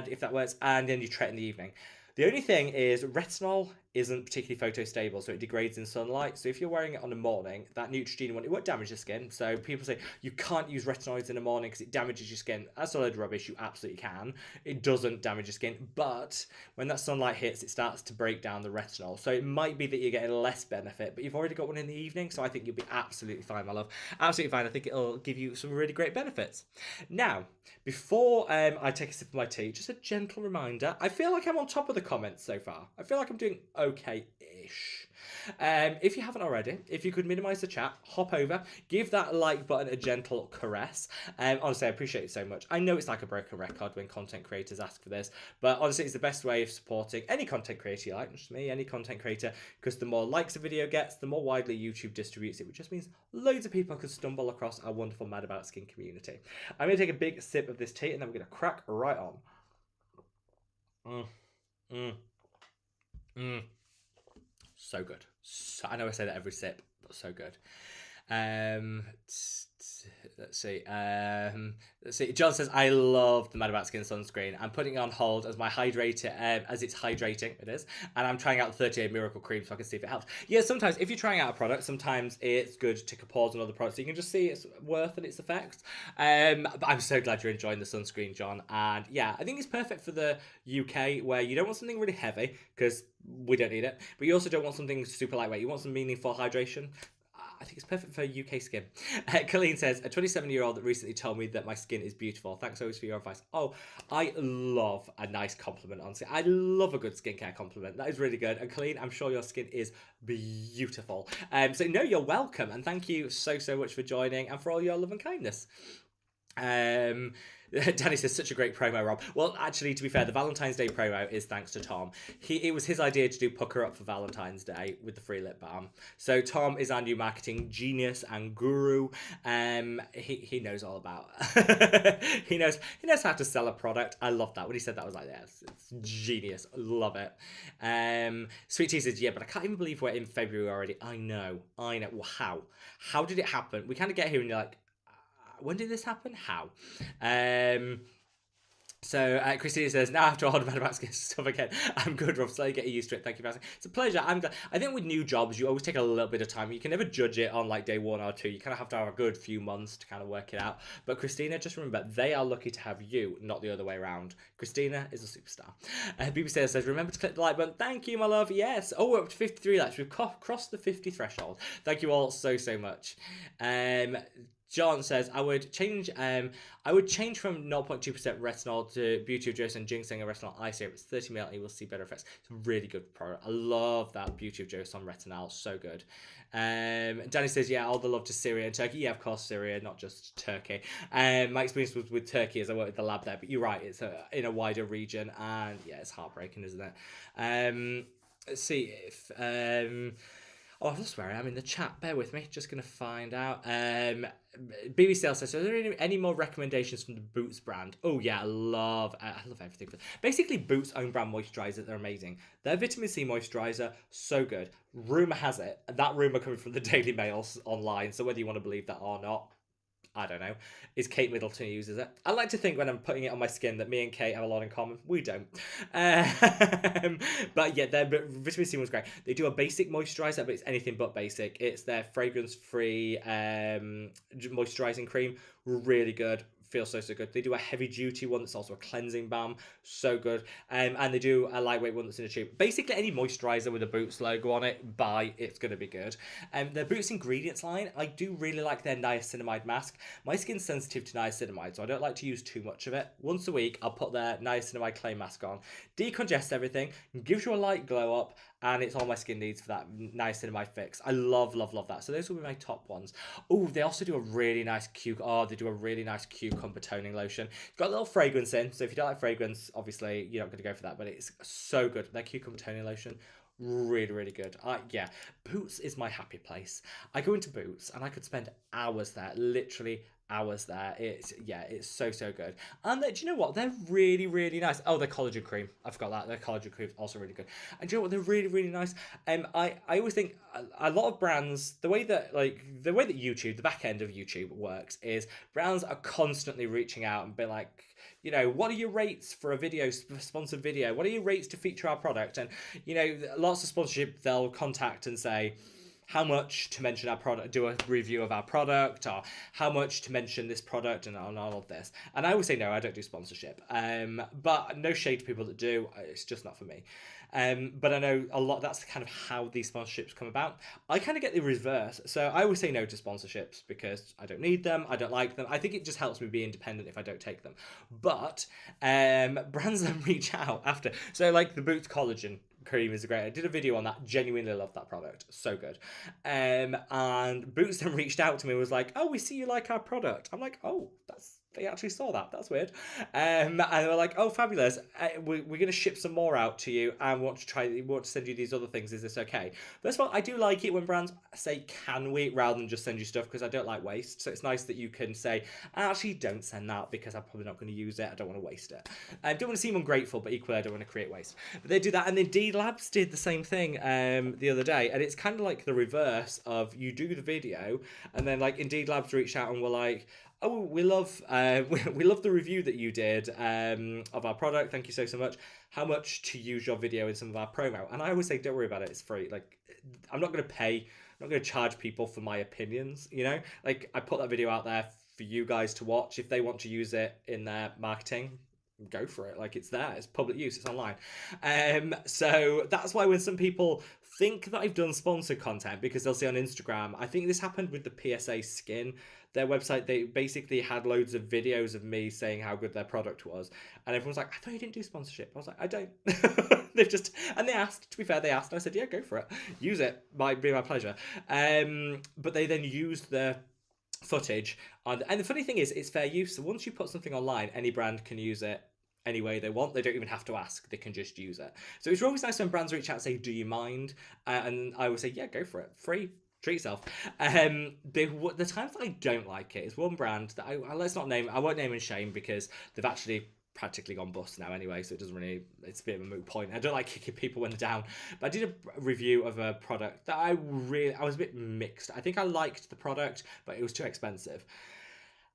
if that works, and then you tret in the evening. The only thing is retinol isn't particularly photostable, so it degrades in sunlight. So if you're wearing it on the morning, that Neutrogena one, it won't damage your skin. So people say you can't use retinoids in the morning because it damages your skin. That's a load of rubbish. You absolutely can. It doesn't damage your skin, but when that sunlight hits, it starts to break down the retinol. So it might be that you're getting less benefit, but you've already got one in the evening, so I think you'll be absolutely fine, my love. Absolutely fine. I think it'll give you some really great benefits. Now, before I take a sip of my tea, just a gentle reminder. I feel like I'm on top of the comments so far. I feel like I'm doing okay-ish. If you haven't already, if you could minimize the chat, hop over, give that like button a gentle caress. Honestly, I appreciate it so much. I know it's like a broken record when content creators ask for this, but honestly, it's the best way of supporting any content creator you like, not just me, any content creator, because the more likes a video gets, the more widely YouTube distributes it, which just means loads of people can stumble across our wonderful Mad About Skin community. I'm going to take a big sip of this tea, and then we're going to crack right on. So good. So, I know I say that every sip, but so good. Let's see. John says, I love the Mad About Skin sunscreen. I'm putting it on hold as my hydrator, as it's hydrating, it is. And I'm trying out the 38 Miracle Cream so I can see if it helps. Yeah, sometimes if you're trying out a product, sometimes it's good to take a pause on other products so you can just see its worth and its effects. But I'm so glad you're enjoying the sunscreen, John. And yeah, I think it's perfect for the UK where you don't want something really heavy because we don't need it, but you also don't want something super lightweight. You want some meaningful hydration. I think it's perfect for UK skin. Colleen says, a 27-year-old that recently told me that my skin is beautiful. Thanks always for your advice. Oh, I love a nice compliment on skin. I love a good skincare compliment. That is really good. And Colleen, I'm sure your skin is beautiful. So no, you're welcome. And thank you so much for joining and for all your love and kindness. Danny says, such a great promo, Rob. Well, actually, to be fair, the Valentine's Day promo is thanks to Tom. It was his idea to do Pucker Up for Valentine's Day with the free lip balm. So Tom is our new marketing genius and guru. He knows all about he knows how to sell a product. I love that. When he said that, I was like, yes, it's genius. Love it. Sweet Tea says, yeah, but I can't even believe we're in February already. I know. Well, how did it happen? We kind of get here and you're like, when did this happen? How? So Christina says, now I have to order Mad About Skin stuff again. I'm good, Rob. Slowly getting used to it. Thank you for asking. It's a pleasure. I think with new jobs, you always take a little bit of time. You can never judge it on like day 1 or 2. You kind of have to have a good few months to kind of work it out. But Christina, just remember, they are lucky to have you, not the other way around. Christina is a superstar. BBC says, remember to click the like button. Thank you, my love. Yes. Oh, we're up to 53 likes. We've crossed the 50 threshold. Thank you all so much. John says, I would change from 0.2% retinol to Beauty of Joseon Ginseng and Retinol Eye Serum. It's 30 ml and you will see better effects. It's a really good product. I love that Beauty of Joseon Retinol. So good. Danny says, yeah, all the love to Syria and Turkey. Yeah, of course, Syria, not just Turkey. My experience was with Turkey as I worked at the lab there. But you're right, it's in a wider region. And yeah, it's heartbreaking, isn't it? Let's see if... Oh, I've lost where I am in the chat. Bear with me. Just going to find out. BBC says, so are there any more recommendations from the Boots brand? Oh, yeah, I love everything. Basically, Boots' own brand moisturisers are amazing. Their vitamin C moisturiser, so good. Rumour has it, that rumour coming from the Daily Mail online, so whether you want to believe that or not, I don't know. Is Kate Middleton uses it. I like to think when I'm putting it on my skin that me and Kate have a lot in common. We don't. But yeah, their vitamin C one's great. They do a basic moisturizer, but it's anything but basic. It's their fragrance-free moisturizing cream. Really good. Feels so good. They do a heavy duty one that's also a cleansing balm, so good. And they do a lightweight one that's in a tube. Basically, any moisturizer with a Boots logo on it, buy. It's gonna be good. Their Boots ingredients line, I do really like their niacinamide mask. My skin's sensitive to niacinamide, so I don't like to use too much of it. Once a week, I'll put their niacinamide clay mask on, decongest everything, gives you a light glow up, and it's all my skin needs for that niacinamide fix. I love that. So those will be my top ones. Oh, they also do a really nice cucumber toning lotion. It's got a little fragrance in, so if you don't like fragrance, obviously you're not going to go for that, but it's so good. Their cucumber toning lotion, really good. Yeah, Boots is my happy place. I go into Boots and I could spend hours there, literally hours there. It's so good. And do you know what, they're really nice. Oh, their collagen cream, I forgot that. Their collagen cream is also really good. And do you know what, they're really nice. I always think a lot of brands, the way that YouTube, the back end of YouTube works, is brands are constantly reaching out and being like, you know, what are your rates for a video, sponsored video? What are your rates to feature our product? And, you know, lots of sponsorship, they'll contact and say, how much to mention our product, do a review of our product, or how much to mention this product and all of this. And I always say, no, I don't do sponsorship. But no shade to people that do. It's just not for me. But I know a lot, that's kind of how these sponsorships come about. I kind of get the reverse. So I always say no to sponsorships because I don't need them. I don't like them. I think it just helps me be independent if I don't take them. But brands then reach out after. So like the Boots collagen cream is great. I did a video on that. Genuinely love that product. So good. And Boots then reached out to me and was like, oh, we see you like our product. I'm like, oh, they actually saw that. That's weird. And they were like, oh, fabulous. We're going to ship some more out to you and want to send you these other things. Is this okay? First of all, I do like it when brands say, can we, rather than just send you stuff, because I don't like waste. So it's nice that you can say, actually, don't send that because I'm probably not going to use it. I don't want to waste it. I don't want to seem ungrateful, but equally, I don't want to create waste. But they do that. And Indeed Labs did the same thing the other day. And it's kind of like the reverse of you do the video and then like Indeed Labs reached out and were like, oh, we love the review that you did of our product. Thank you so much. How much to use your video in some of our promo? And I always say, don't worry about it. It's free. Like, I'm not going to pay. I'm not going to charge people for my opinions. You know, like I put that video out there for you guys to watch. If they want to use it in their marketing, go for it. Like, it's there. It's public use. It's online. So that's why when some people think that I've done sponsored content because they'll see on Instagram, I think this happened with the PSA Skin. Their website, they basically had loads of videos of me saying how good their product was. And everyone's like, I thought you didn't do sponsorship. I was like, I don't. And they asked, to be fair, they asked. And I said, yeah, go for it. Use it. Might be my pleasure. But they then used the footage. And the funny thing is, it's fair use. So once you put something online, any brand can use it any way they want. They don't even have to ask. They can just use it. So it's always nice when brands reach out and say, do you mind? And I would say, yeah, go for it. Free. Treat yourself. The times that I don't like it is one brand that I won't name and shame because they've actually practically gone bust now anyway, so it doesn't really, it's a bit of a moot point. I don't like kicking people when they're down, but I did a review of a product that I was a bit mixed. I think I liked the product, but it was too expensive.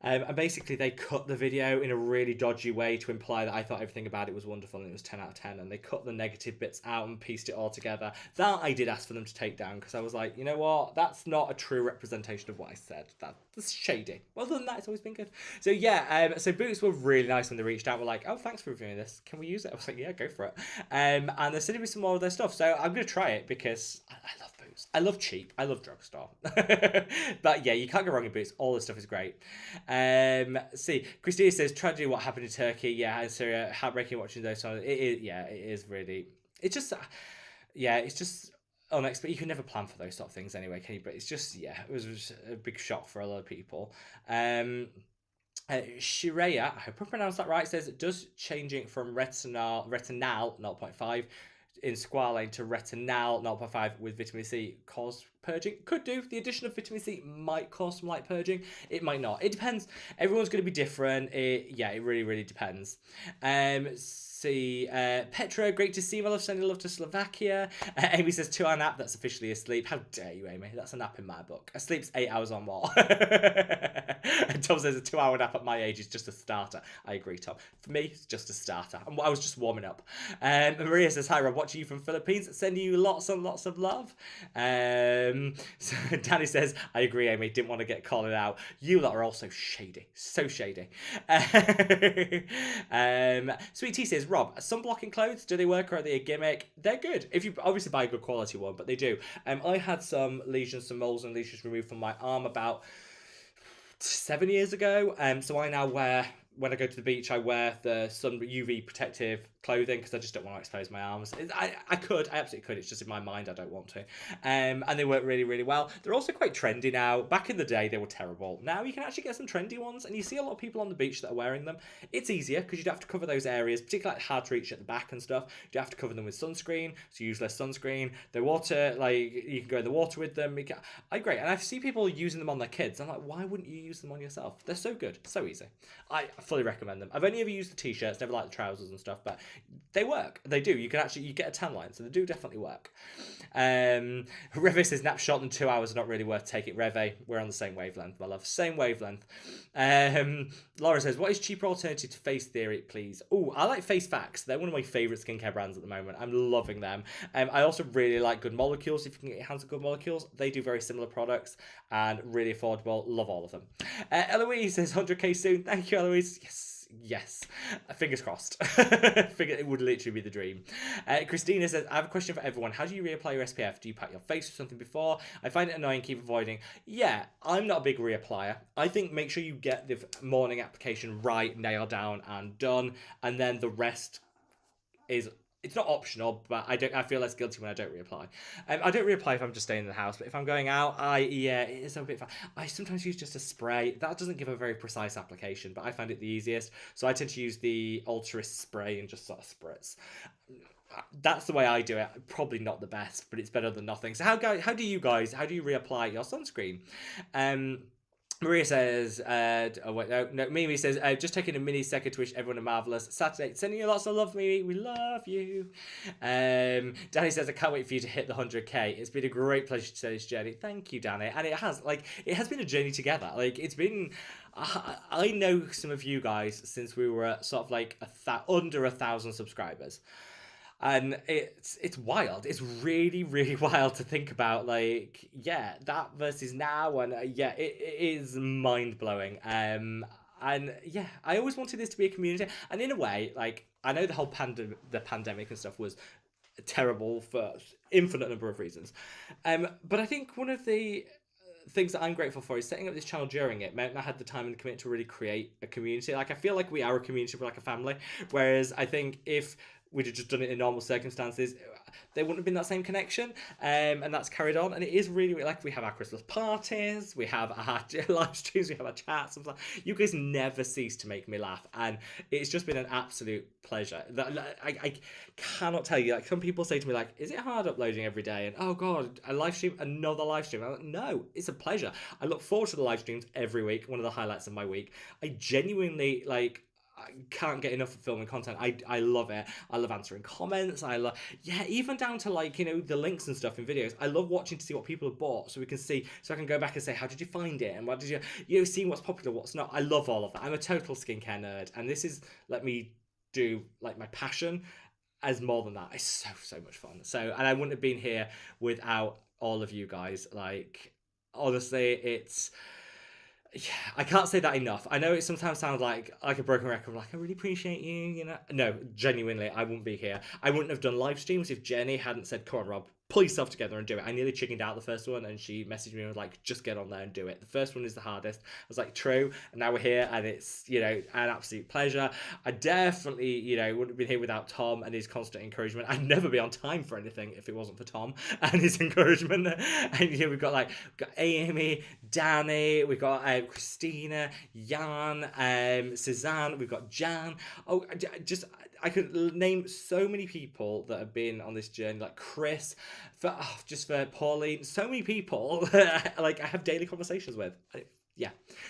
And basically they cut the video in a really dodgy way to imply that I thought everything about it was wonderful and it was 10 out of 10, and they cut the negative bits out and pieced it all together. That I did ask for them to take down because I was like, you know what, that's not a true representation of what I said. That's shady. Well, other than that, it's always been good. So yeah, so Boots were really nice when they reached out. Were like, oh, thanks for reviewing this. Can we use it? I was like, yeah, go for it. And they're sending me some more of their stuff. So I'm going to try it because I love Boots. I love cheap. I love drugstore. But yeah, you can't go wrong in Boots. All this stuff is great. See, Christina says, tragedy what happened in Turkey. Yeah, in Syria, heartbreaking watching those songs. It is really, it's just unexpected. You can never plan for those sort of things anyway, can you? But it's just, yeah, it was just a big shock for a lot of people. Shireya, I hope I pronounced that right, says, does changing from retinal 0.5 in squalane to retinal 0.5 with vitamin C cause purging? Could do. The addition of vitamin C might cause some light purging. It might not. It depends. Everyone's going to be different. It really depends. see. Petra, great to see you. I love sending love to Slovakia. Amy says 2-hour nap. That's officially a sleep. How dare you, Amy? That's a nap in my book. A sleep's 8 hours or more. And Tom says a 2-hour nap at my age is just a starter. I agree, Tom. For me, it's just a starter. I was just warming up. Maria says, hi, Rob. Watching you from Philippines. Sending you lots and lots of love. So Danny says, I agree, Amy. Didn't want to get calling out. You lot are also shady. So shady. Sweet Tea says, Rob, sunblocking clothes, do they work or are they a gimmick? They're good. If you obviously buy a good quality one, but they do. I had some lesions, some moles and lesions removed from my arm about 7 years ago. So I now wear, when I go to the beach, I wear the sun UV protective clothing because I just don't want to expose my arms. I absolutely could. It's just in my mind I don't want to. And they work really, really well. They're also quite trendy now. Back in the day, they were terrible. Now you can actually get some trendy ones, and you see a lot of people on the beach that are wearing them. It's easier because you don't have to cover those areas, particularly like hard to reach at the back and stuff. You don't have to cover them with sunscreen, so you use less sunscreen. The water, like you can go in the water with them. Great, and I see people using them on their kids. I'm like, why wouldn't you use them on yourself? They're so good, so easy. I fully recommend them. I've only ever used the t-shirts, never liked the trousers and stuff, but they work. They do. You get a tan line, so they do definitely work. Reve says nap short than 2 hours are not really worth taking. Reve, we're on the same wavelength, my love. Same wavelength. Laura says, what is cheaper alternative to Face Theory, please? Oh, I like Face Facts. They're one of my favourite skincare brands at the moment. I'm loving them. I also really like Good Molecules. If you can get your hands on Good Molecules, they do very similar products and really affordable. Love all of them. Eloise says 100k soon. Thank you, Eloise. Yes. Fingers crossed. It would literally be the dream. Christina says, I have a question for everyone. How do you reapply your SPF? Do you pack your face with something before? I find it annoying, keep avoiding. Yeah, I'm not a big reapplier. I think make sure you get the morning application right, nailed down and done. And then the rest is... It's not optional, but I feel less guilty when I don't reapply. I don't reapply if I'm just staying in the house, but if I'm going out, it is a bit fun. I sometimes use just a spray. That doesn't give a very precise application, but I find it the easiest. So I tend to use the Ultris spray and just sort of spritz. That's the way I do it. Probably not the best, but it's better than nothing. So how do you reapply your sunscreen? Maria says, Mimi says, just taking a mini second to wish everyone a marvellous Saturday. Sending you lots of love, Mimi. We love you. Danny says, I can't wait for you to hit the 100k. It's been a great pleasure to say this journey. Thank you, Danny. And it has been a journey together. It's been... I know some of you guys since we were at sort of under 1,000 subscribers. And it's wild. It's really, really wild to think about, that versus now. And it is mind-blowing. And yeah, I always wanted this to be a community. And in a way, I know the whole pandemic and stuff was terrible for infinite number of reasons. But I think one of the things that I'm grateful for is setting up this channel during it meant I had the time and the commitment to really create a community. I feel like we are a community, we're like a family. Whereas I think if we'd have just done it in normal circumstances, there wouldn't have been that same connection, and that's carried on. And it is really we have our Christmas parties, we have our live streams, we have our chats and stuff. You guys never cease to make me laugh, and it's just been an absolute pleasure. I cannot tell you, some people say to me, is it hard uploading every day? And oh god, another live stream. I'm like, no, it's a pleasure. I look forward to the live streams every week, one of the highlights of my week. I genuinely I can't get enough of filming content. I love it. I love answering comments. Even down to the links and stuff in videos. I love watching to see what people have bought so I can go back and say, how did you find it? And what did you see what's popular, what's not. I love all of that. I'm a total skincare nerd, and this is let me do my passion as more than that. It's so much fun. And I wouldn't have been here without all of you guys. Honestly, it's... Yeah, I can't say that enough. I know it sometimes sounds like a broken record, I really appreciate you, No, genuinely, I wouldn't be here. I wouldn't have done live streams if Jenny hadn't said, come on, Rob, pull yourself together and do it. I nearly chickened out the first one, and she messaged me and was just get on there and do it. The first one is the hardest. I was true, and now we're here, and it's, an absolute pleasure. I definitely, wouldn't have been here without Tom and his constant encouragement. I'd never be on time for anything if it wasn't for Tom and his encouragement. And we've got Amy, Danny, we've got Christina, Jan, Suzanne, we've got Jan. I could name so many people that have been on this journey, Chris, for Pauline, so many people I have daily conversations with.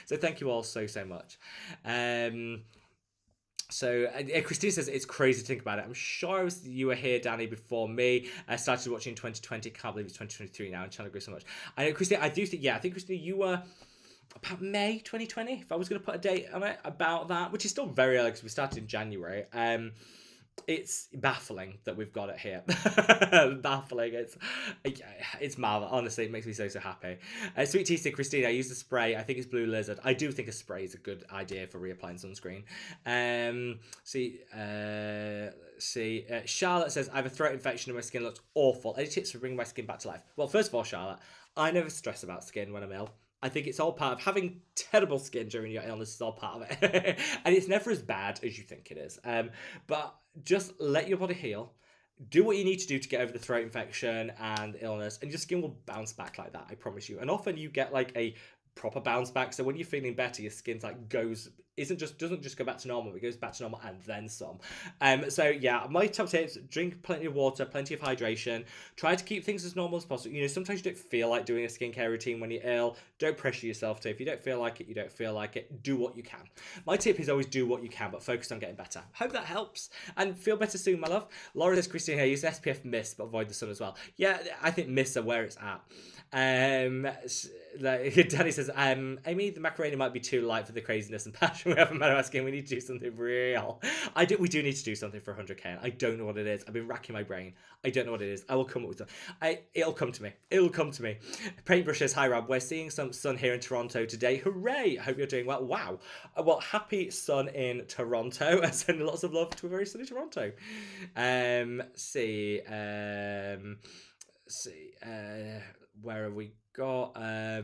So thank you all so much. So Christina says it's crazy to think about it. I'm sure you were here, Danny, before me. I started watching in 2020. Can't believe it's 2023 now. I'm trying to grow so much. I know, Christina. I do think, yeah, I think, Christina, you were about May 2020. If I was going to put a date on it, about that, which is still very early because we started in January. It's baffling that we've got it here. Baffling. It's marvelous. Honestly, it makes me so happy. Sweet Tea said, Christina, I use the spray. I think it's Blue Lizard. I do think a spray is a good idea for reapplying sunscreen. Charlotte says, I have a throat infection and my skin looks awful. Any tips for bringing my skin back to life? Well, first of all, Charlotte, I never stress about skin when I'm ill. I think it's all part of having terrible skin during your illness is all part of it. And it's never as bad as you think it is. But just let your body heal. Do what you need to do to get over the throat infection and illness, and your skin will bounce back like that, I promise you. And often you get like a proper bounce back. So when you're feeling better, your skin's like doesn't just go back to normal, it goes back to normal and then some. So yeah, my top tips: drink plenty of water, plenty of hydration, try to keep things as normal as possible. You know, sometimes you don't feel like doing a skincare routine when you're ill. Don't pressure yourself to. If you don't feel like it, you don't feel like it. Do what you can. My tip is always do what you can, but focus on getting better. Hope that helps, and feel better soon, my love. Laura says, Christine here, use SPF mist but avoid the sun as well. Yeah, I think mists are where it's at. Danny says, Amy, the macaroni might be too light for the craziness and passion we have about our skin. We need to do something real. We do need to do something for 100k, and I don't know what it is. I've been racking my brain. I don't know what it is. I will come up with something. It'll come to me. It'll come to me. Paintbrush says, hi Rob, we're seeing some sun here in Toronto today. Hooray! I hope you're doing well. Wow. Well, happy sun in Toronto. I send lots of love to a very sunny Toronto. Where have we got? I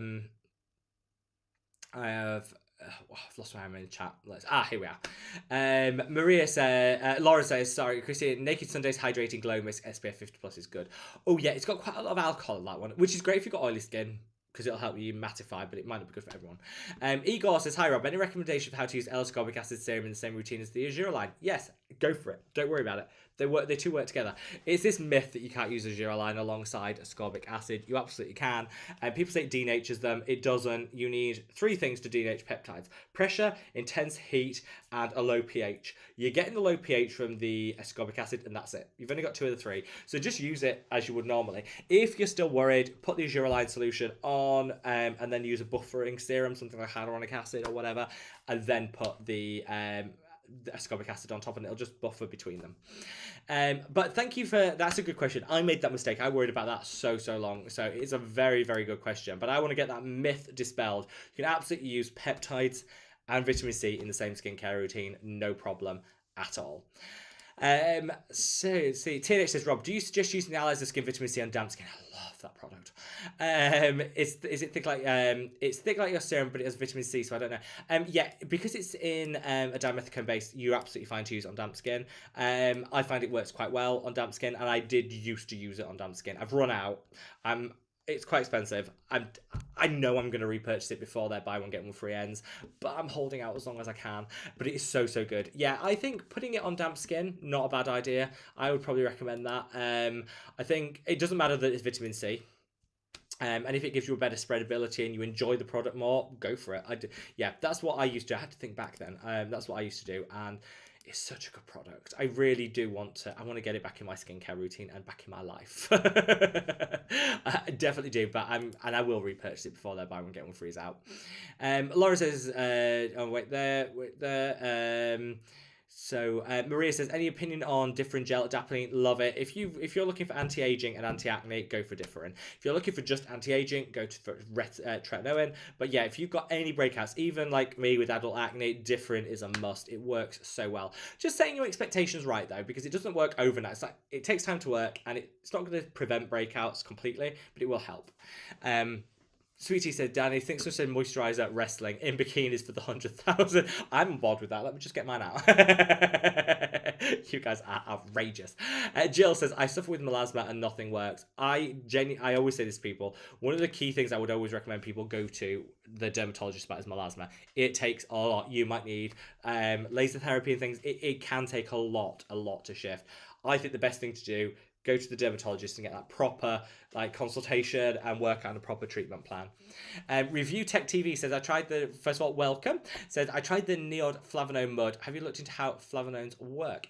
have. I've lost my hand in the chat. Here we are. Laura says, sorry, Christine, Naked Sundays Hydrating Glow Mist SPF 50 Plus is good. Oh yeah, it's got quite a lot of alcohol in that one, which is great if you've got oily skin, because it'll help you mattify, but it might not be good for everyone. Igor says, hi Rob, any recommendation for how to use L-ascorbic acid serum in the same routine as the Azure line? Yes, go for it. Don't worry about it. They two work together. It's this myth that you can't use Azure line alongside ascorbic acid. You absolutely can. And people say it denatures them. It doesn't. You need 3 things to denature peptides: pressure, intense heat, and a low pH. You're getting the low pH from the ascorbic acid, and that's it. You've only got 2 of the 3. So just use it as you would normally. If you're still worried, put the Azure line solution on, and then use a buffering serum, something like hyaluronic acid or whatever, and then put the ascorbic acid on top, and it'll just buffer between them. But thank you for that's a good question. I made that mistake. I worried about that so long. So it's a very good question. But I want to get that myth dispelled. You can absolutely use peptides and vitamin C in the same skincare routine, no problem at all. TNH says, Rob, do you suggest using the Allies of Skin Vitamin C on damp skin? I love that product. Is it thick like it's thick like your serum, but it has vitamin C, so I don't know. Yeah, because it's in a dimethicone base, you're absolutely fine to use it on damp skin. I find it works quite well on damp skin, and I did used to use it on damp skin. I've run out. It's quite expensive. I know I'm going to repurchase it before their buy one get one free ends, but I'm holding out as long as I can. But it is so good. Yeah, I think putting it on damp skin, not a bad idea. I would probably recommend that. I think it doesn't matter that it's vitamin C. And if it gives you a better spreadability and you enjoy the product more, go for it. Yeah, that's what I used to. I had to think back then. That's what I used to do, and it's such a good product. I really do want to. I want to get it back in my skincare routine and back in my life. I definitely do, but I will repurchase it before their buy one get one free is out. Laura says, So Maria says, any opinion on Differin gel adapalene? Love it. If you're looking for anti-aging and anti-acne, go for Differin. If you're looking for just anti-aging, go for tretinoin. But yeah, if you've got any breakouts, even like me with adult acne, Differin is a must. It works so well. Just setting your expectations right though, because it doesn't work overnight. It's like it takes time to work, and it's not going to prevent breakouts completely, but it will help. Sweetie said, Danny, thinks so said moisturizer wrestling in bikinis for the 100,000. I'm on board with that. Let me just get mine out. You guys are outrageous. Jill says, I suffer with melasma and nothing works. I always say this to people. One of the key things I would always recommend people go to the dermatologist about is melasma. It takes a lot. You might need laser therapy and things. It can take a lot to shift. I think the best thing to do, go to the dermatologist and get that proper like consultation and work on a proper treatment plan. Review Tech TV says, first of all, welcome. Says, I tried the neoflavanone mud. Have you looked into how flavanones work?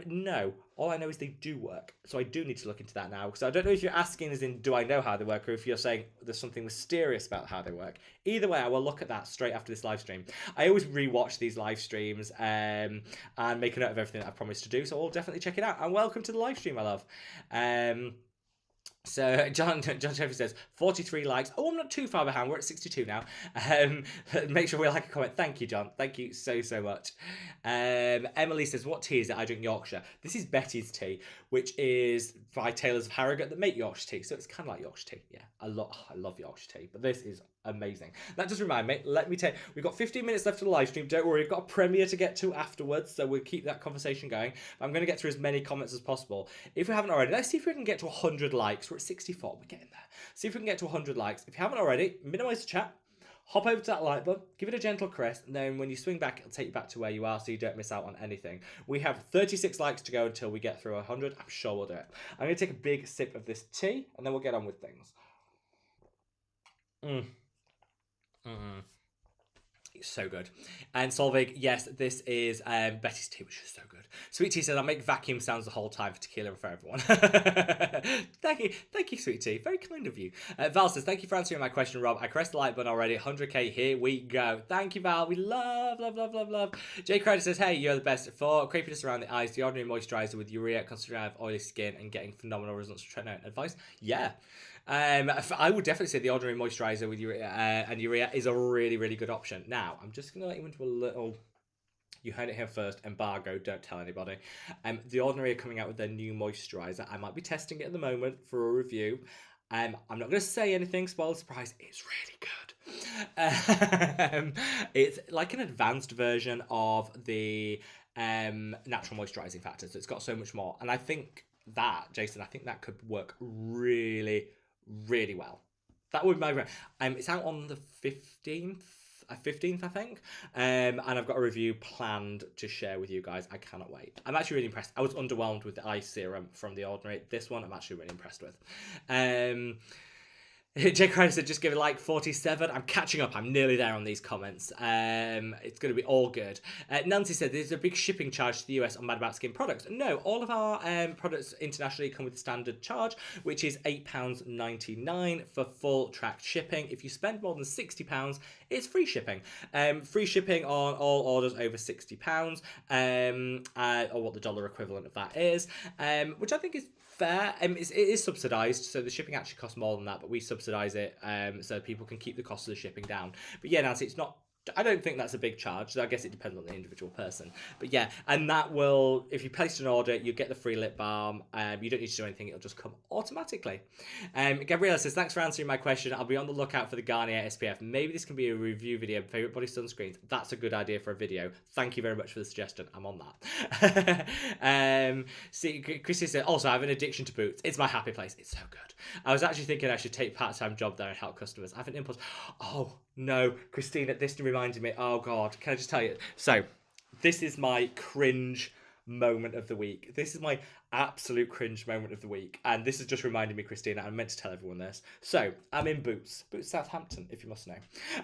No. All I know is they do work. So I do need to look into that now. So I don't know if you're asking as in, do I know how they work? Or if you're saying there's something mysterious about how they work. Either way, I will look at that straight after this live stream. I always rewatch these live streams and make a note of everything that I promised to do. So I'll definitely check it out. And welcome to the live stream, my love. So John Jeffrey says 43 likes. Oh, I'm not too far behind. We're at 62 now. Make sure we like a comment. Thank you, John. Thank you so much. Emily says, what tea is it? I drink Yorkshire. This is Betty's tea, which is by Taylors of Harrogate that make Yorkshire tea. So it's kind of like Yorkshire tea. Yeah, I love Yorkshire tea, but this is amazing. That does remind me, let me tell you, we've got 15 minutes left of the live stream. Don't worry, we've got a premiere to get to afterwards, so we'll keep that conversation going. I'm going to get through as many comments as possible. If we haven't already, let's see if we can get to 100 likes. We're at 64, we're getting there. See if we can get to 100 likes. If you haven't already, minimize the chat, hop over to that like button, give it a gentle caress, and then when you swing back, it'll take you back to where you are so you don't miss out on anything. We have 36 likes to go until we get through 100. I'm sure we'll do it. I'm going to take a big sip of this tea, and then we'll get on with things. It's so good. And Solvig, yes, this is Betty's tea, which is so good. Sweet Tea says, I make vacuum sounds the whole time for tequila and for everyone. Thank you, Sweet Tea. Very kind of you. Val says, thank you for answering my question, Rob. I pressed the like button already. 100k, here we go. Thank you, Val. We love. Jay Crowder says, hey, you're the best. For crepiness around the eyes, the ordinary moisturizer with urea, considering I have oily skin and getting phenomenal results from trying out advice. Yeah. I would definitely say the ordinary moisturizer with urea and urea is a really good option. Now, I'm just going to let you into a little... You heard it here first. Embargo. Don't tell anybody. The Ordinary are coming out with their new moisturizer. I might be testing it at the moment for a review. I'm not going to say anything. Spoiler surprise. It's really good. It's like an advanced version of the natural moisturizing factor. So it's got so much more. And I think that, Jason, that could work really well. That would be my... it's out on the 15th, I think. And I've got a review planned to share with you guys. I cannot wait. I'm actually really impressed. I was underwhelmed with the eye serum from The Ordinary. This one I'm actually really impressed with. Jake Crowder said, just give it like 47. I'm catching up. I'm nearly there on these comments. It's going to be all good. Nancy said, there's a big shipping charge to the US on Mad About Skin products. No, all of our products internationally come with a standard charge, which is £8.99 for full tracked shipping. If you spend more than £60, it's free shipping. Free shipping on all orders over £60, or what the dollar equivalent of that is, which I think is fair. It is subsidised, so the shipping actually costs more than that, but we subsidise it so people can keep the cost of the shipping down. But yeah, Nancy, it's not... I don't think that's a big charge, so I guess it depends on the individual person. But yeah, and that will, if you placed an order, you get the free lip balm. You don't need to do anything, it'll just come automatically. Gabriella says, thanks for answering my question. I'll be on the lookout for the Garnier SPF. Maybe this can be a review video of favourite body sunscreens. That's a good idea for a video. Thank you very much for the suggestion. I'm on that. See, Chrissy said, also, I have an addiction to Boots. It's my happy place. It's so good. I was actually thinking I should take a part-time job there and help customers. I have an impulse. Oh, no, Christina, this reminded me. Oh, God, can I just tell you? So, this is my cringe moment of the week. This is my absolute cringe moment of the week. And this has just reminded me, Christina, I meant to tell everyone this. So, I'm in Boots Southampton, if you must know.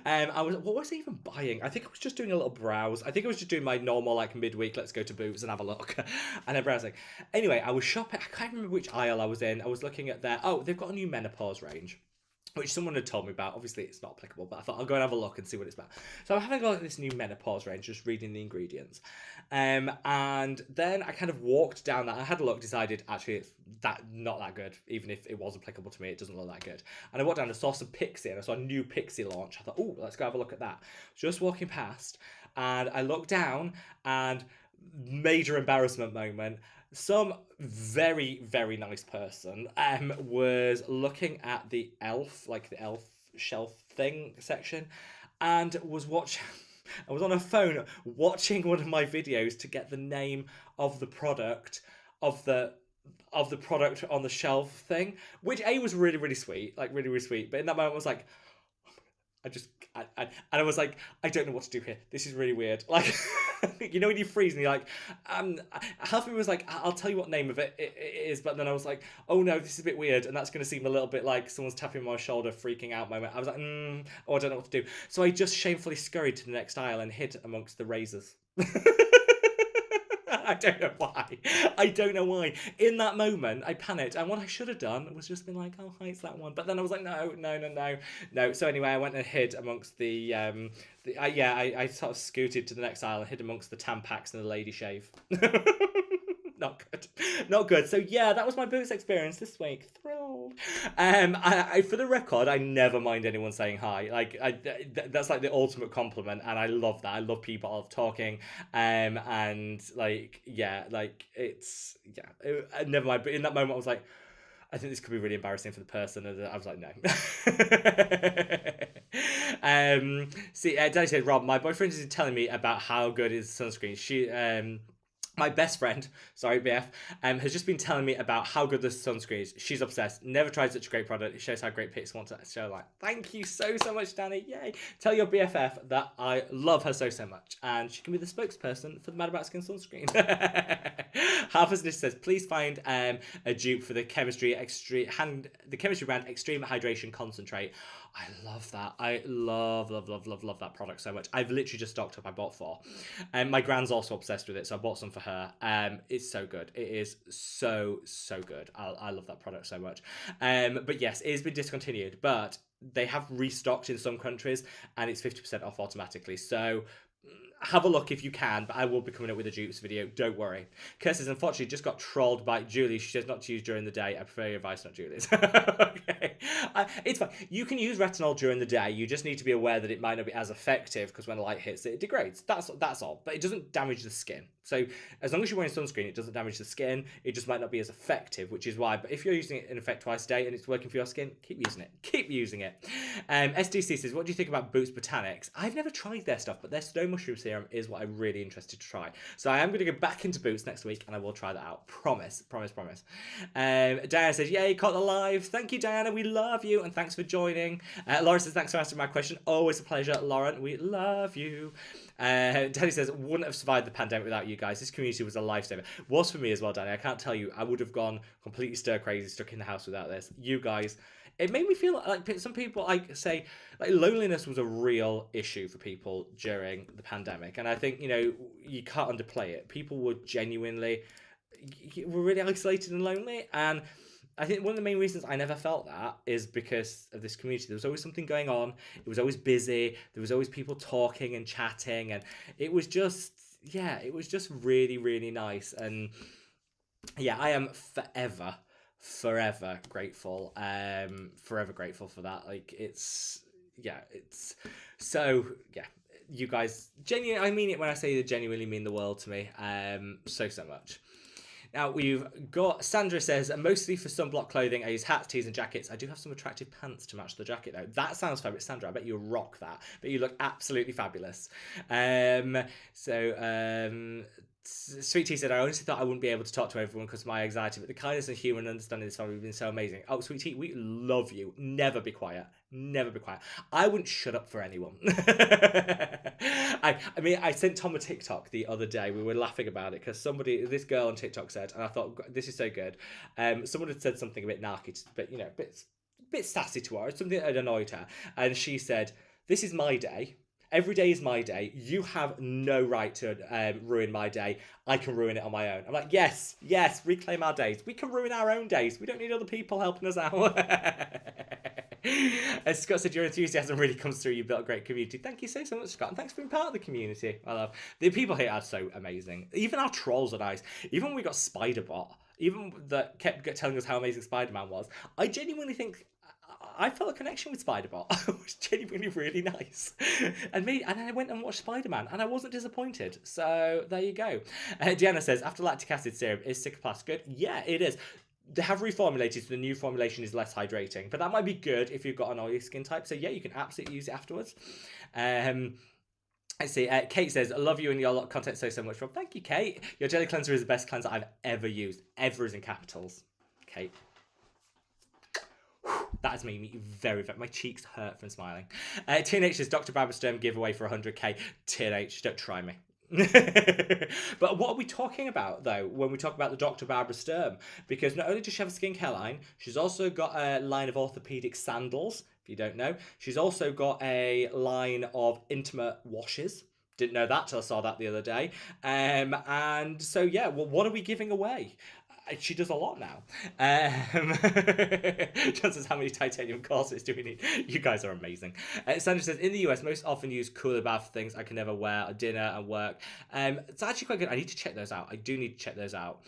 What was I even buying? I think I was just doing a little browse. I think I was just doing my normal, like, midweek, let's go to Boots and have a look. And I'm browsing. Anyway, I was shopping. I can't remember which aisle I was in. I was looking at their... Oh, they've got a new menopause range, which someone had told me about. Obviously, it's not applicable, but I thought I'll go and have a look and see what it's about. So I'm having a look at this new menopause range, just reading the ingredients. And then I kind of walked down that. I had a look, decided, actually, it's not that good. Even if it was applicable to me, it doesn't look that good. And I walked down and saw some Pixie, and I saw a new Pixie launch. I thought, oh, let's go have a look at that. Just walking past, and I looked down, and major embarrassment moment. Some very nice person was looking at the elf, like the elf shelf thing section, and was watching... I was on a phone watching one of my videos to get the name of the product of the product on the shelf thing, which was really sweet, like really sweet. But in that moment I was like, I was like, I don't know what to do here. This is really weird. Like You know when you freeze and you're like, half of me was like, I'll tell you what name of it is, but then I was like, oh no, this is a bit weird, and that's going to seem a little bit like someone's tapping my shoulder, freaking out moment. I was like, oh, I don't know what to do. So I just shamefully scurried to the next aisle and hid amongst the razors. I don't know why. I don't know why. In that moment, I panicked, and what I should have done was just been like, "Oh, hi, it's that one." But then I was like, "No." So anyway, I went and hid amongst I sort of scooted to the next aisle and hid amongst the Tampax and the Lady Shave. Not good. Not good. So yeah, that was my Boots experience this week. Thrilled. For the record, I never mind anyone saying hi. Like, that's like the ultimate compliment, and I love that. I love people talking. And like, yeah, like it's never mind. But in that moment, I was like, I think this could be really embarrassing for the person, and I was like, no. Danny said, Rob, my boyfriend is telling me about how good is sunscreen. My best friend, sorry, BF, has just been telling me about how good this sunscreen is. She's obsessed. Never tried such a great product. It shows how great pics want to show. Like, thank you so much, Danny. Yay! Tell your BFF that I love her so much, and she can be the spokesperson for the Mad About Skin sunscreen. Harper's List says, please find a dupe for the chemistry brand Extreme Hydration Concentrate. I love that. I love that product so much. I've literally just stocked up. I bought 4. And my grand's also obsessed with it, so I bought some for her. It's so good. It is so good. I love that product so much. But yes, it has been discontinued, but they have restocked in some countries, and it's 50% off automatically. So have a look if you can, but I will be coming up with a dupes video, don't worry. Kirsty's unfortunately just got trolled by Julie. She says not to use during the day. I prefer your advice, not Julie's. Okay. It's fine. You can use retinol during the day. You just need to be aware that it might not be as effective because when the light hits it, it degrades. That's all. But it doesn't damage the skin. So as long as you're wearing sunscreen, it doesn't damage the skin. It just might not be as effective, which is why. But if you're using it in effect twice a day and it's working for your skin, keep using it. Keep using it. SDC says, what do you think about Boots Botanics? I've never tried their stuff, but their snow mushroom serum is what I'm really interested to try. So I am going to go back into Boots next week and I will try that out. Promise. Diana says, yay, caught the live. Thank you, Diana. We love you. And thanks for joining. Laura says, thanks for answering my question. Always a pleasure, Lauren. We love you. Danny says, wouldn't have survived the pandemic without you guys. This community was a lifesaver. Was for me as well, Danny. I can't tell you. I would have gone completely stir crazy, stuck in the house without this. You guys, it made me feel like some people say like loneliness was a real issue for people during the pandemic. And I think, you can't underplay it. People were genuinely really isolated and lonely. And I think one of the main reasons I never felt that is because of this community. There was always something going on. It was always busy. There was always people talking and chatting. And it was just really, really nice. And yeah, I am forever grateful. Forever grateful for that. Like, you guys, genuinely, I mean it when I say they genuinely mean the world to me. So much. Now, we've got, Sandra says, mostly for sunblock clothing, I use hats, tees, and jackets. I do have some attractive pants to match the jacket, though. That sounds fabulous, Sandra. I bet you rock that. But you look absolutely fabulous. Sweet Tea said, I honestly thought I wouldn't be able to talk to everyone because of my anxiety, but the kindness and humour and understanding of this family have been so amazing. Oh, Sweet Tea, we love you. Never be quiet. Never be quiet. I wouldn't shut up for anyone. I sent Tom a TikTok the other day. We were laughing about it because this girl on TikTok said, and I thought, this is so good. Someone had said something a bit narky, but, a bit sassy to her, something that had annoyed her. And she said, this is my day. Every day is my day. You have no right to ruin my day. I can ruin it on my own. I'm like, yes, reclaim our days. We can ruin our own days. We don't need other people helping us out. As Scott said, your enthusiasm really comes through. You've built a great community. Thank you so much, Scott. And thanks for being part of the community. I love the people here are so amazing. Even our trolls are nice. Even when we got Spiderbot, even that kept telling us how amazing Spider-Man was, I genuinely think I felt a connection with Spiderbot. It was genuinely really nice. And I went and watched Spider-Man, and I wasn't disappointed. So there you go. Deanna says, after lactic acid serum, is Cicaplast good? Yeah, it is. They have reformulated, so the new formulation is less hydrating. But that might be good if you've got an oily skin type. So yeah, you can absolutely use it afterwards. Let's see. Kate says, I love you and your content so much, Rob. Thank you, Kate. Your jelly cleanser is the best cleanser I've ever used. Ever is in capitals. Kate. That has made me very, my cheeks hurt from smiling. TNH says, Dr. Babersturm giveaway for 100k. TNH, don't try me. But what are we talking about, though, when we talk about the Dr. Barbara Sturm? Because not only does she have a skincare line, she's also got a line of orthopedic sandals, if you don't know. She's also got a line of intimate washes. Didn't know that till I saw that the other day. And so, yeah, well, what are we giving away? She does a lot now. Just as how many titanium corsets do we need? You guys are amazing. Sandra says, in the US, most often use cooler bath things I can never wear at dinner and work. It's actually quite good. I need to check those out. I do need to check those out.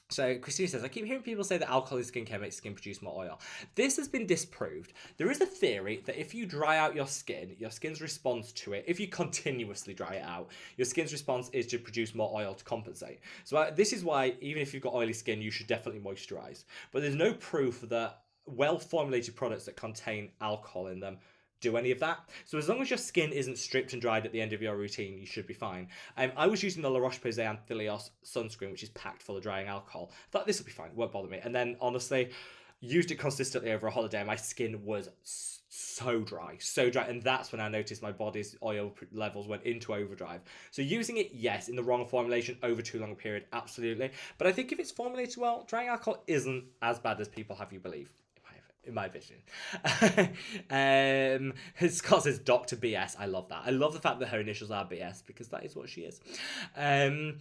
So Christina says, I keep hearing people say that alcohol in skincare makes skin produce more oil. This has been disproved. There is a theory that if you dry out your skin's response to it, if you continuously dry it out, your skin's response is to produce more oil to compensate. So this is why, even if you've got oily skin, you should definitely moisturize. But there's no proof that well-formulated products that contain alcohol in them do any of that. So as long as your skin isn't stripped and dried at the end of your routine, you should be fine. I was using the La Roche-Posay Anthelios sunscreen, which is packed full of drying alcohol. I thought this will be fine, it won't bother me. And then honestly, used it consistently over a holiday, and my skin was so dry, and that's when I noticed my body's oil levels went into overdrive. So using it, yes, in the wrong formulation over too long a period, absolutely. But I think if it's formulated well, drying alcohol isn't as bad as people have you believe. In my vision. Scott says Dr. BS. I love that. I love the fact that her initials are BS because that is what she is. No.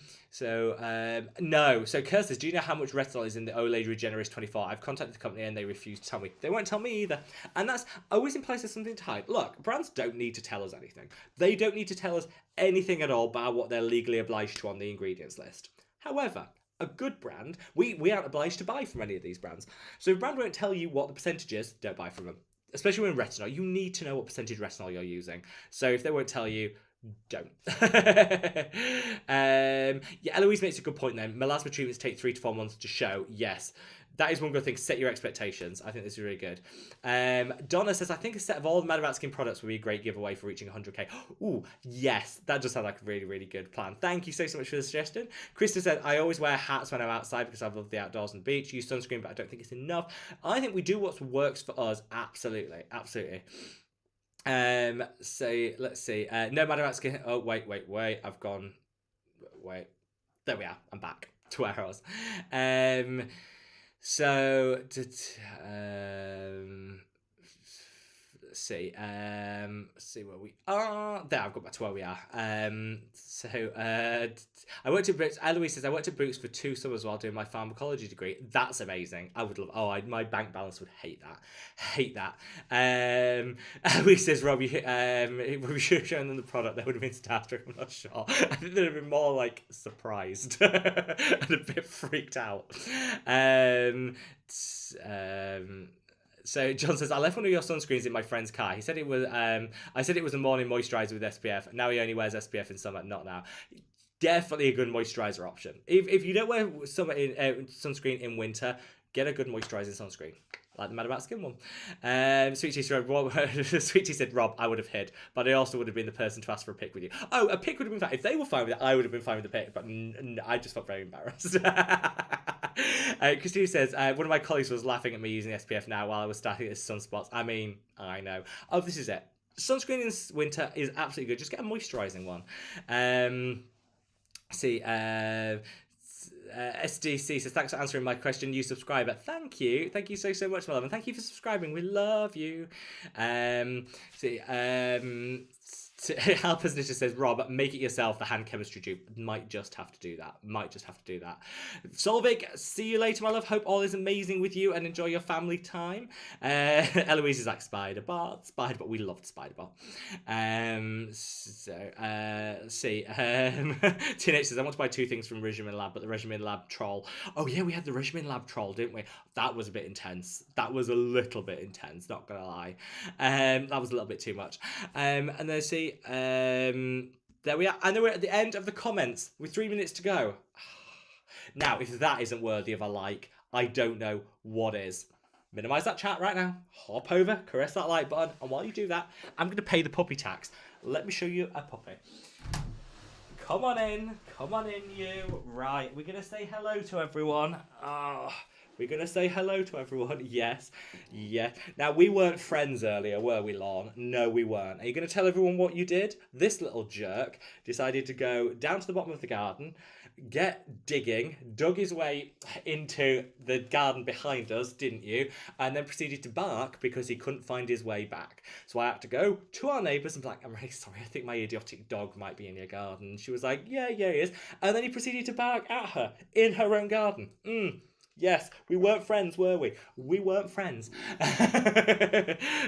So Kerr says, do you know how much retinol is in the Olay Regenerist 24? I've contacted the company and they refuse to tell me. They won't tell me either. And that's always implies there's something to hide. Look, brands don't need to tell us anything. They don't need to tell us anything at all about what they're legally obliged to on the ingredients list. However, a good brand, we aren't obliged to buy from any of these brands. So if a brand won't tell you what the percentage is, don't buy from them. Especially when retinol, you need to know what percentage retinol you're using. So if they won't tell you, don't. Yeah, Eloise makes a good point then. Melasma treatments take 3 to 4 months to show. Yes. That is one good thing. Set your expectations. I think this is really good. Donna says, I think a set of all the Mad About Skin products would be a great giveaway for reaching 100k. Ooh, yes. That does sound like a really, really good plan. Thank you so much for the suggestion. Krista said, I always wear hats when I'm outside because I love the outdoors and the beach. Use sunscreen, but I don't think it's enough. I think we do what works for us. Absolutely. Absolutely. So let's see. No Mad About Skin. Oh, wait. I've gone. Wait. There we are. I'm back to where I was. So, let's see. See where we are. There, I've got back to where we are. I worked at Boots. Eloise says, I worked at Boots for 2 summers while doing my pharmacology degree. That's amazing. I would love. My bank balance would hate that. Eloise says, Rob, we should have shown them the product. They would have been starstruck. I'm not sure. I think they'd have been more like surprised and a bit freaked out. So John says, I left one of your sunscreens in my friend's car. He said it was I said it was a morning moisturizer with SPF. Now he only wears SPF in summer. Not now. Definitely a good moisturizer option. If you don't wear sunscreen in winter, get a good moisturizing sunscreen. Like the Mad About Skin one. Sweetie said, Rob, I would have hid, but I also would have been the person to ask for a pic with you. Oh, a pic would have been fine. If they were fine with it, I would have been fine with the pic, but I just felt very embarrassed. Christine says, one of my colleagues was laughing at me using SPF now while I was starting at sunspots. I mean, I know. Oh, this is it. Sunscreen in winter is absolutely good. Just get a moisturizing one. SDC says, thanks for answering my question, new subscriber. Thank you so much, my love, and thank you for subscribing. We love you. Alpers just says, Rob, make it yourself, the hand chemistry dupe. Might just have to do that. Solvik, see you later, my love. Hope all is amazing with you and enjoy your family time. Eloise is like Spiderbot. We loved Spiderbot. Teenage says, I want to buy 2 things from Regimen Lab, but the Regimen Lab troll. Oh yeah, we had the Regimen Lab troll, didn't we? That was a bit intense. That was a little bit intense, not gonna lie. That was a little bit too much. And then there we are. I know we're at the end of the comments with 3 minutes to go. Now, if that isn't worthy of a like, I don't know what is. Minimize that chat right now. Hop over, caress that like button, and while you do that, I'm going to pay the puppy tax. Let me show you a puppy. Come on in, you. Right, we're going to say hello to everyone. We're going to say hello to everyone. Yes. Yes. Now, we weren't friends earlier, were we, Lon? No, we weren't. Are you going to tell everyone what you did? This little jerk decided to go down to the bottom of the garden, get digging, dug his way into the garden behind us, didn't you? And then proceeded to bark because he couldn't find his way back. So I had to go to our neighbours and be like, I'm really sorry, I think my idiotic dog might be in your garden. And she was like, yeah, he is. And then he proceeded to bark at her in her own garden. Yes, we weren't friends, were we? We weren't friends.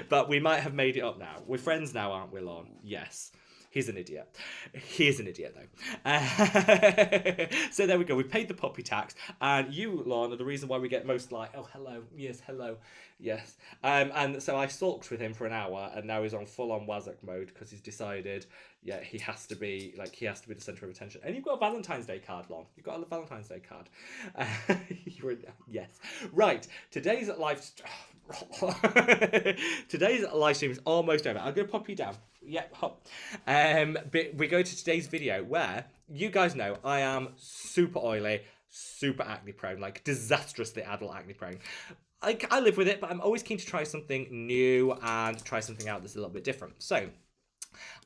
But we might have made it up now. We're friends now, aren't we, Lon? Yes. He's an idiot. He is an idiot, though. So there we go. We paid the puppy tax. And you, Lon, are the reason why we get most like, oh, hello. Yes, hello. Yes. And so I sulked with him for an hour, and now he's on full-on Wazak mode because he's decided, yeah, he has to be the centre of attention. And you've got a Valentine's Day card, Lon. You've got a Valentine's Day card. Yes. Right. Today's live stream is almost over. I'm going to pop you down. Yep, hop. But we go to today's video where you guys know I am super oily, super acne prone, like disastrously adult acne prone. I live with it, but I'm always keen to try something new and try something out that's a little bit different. So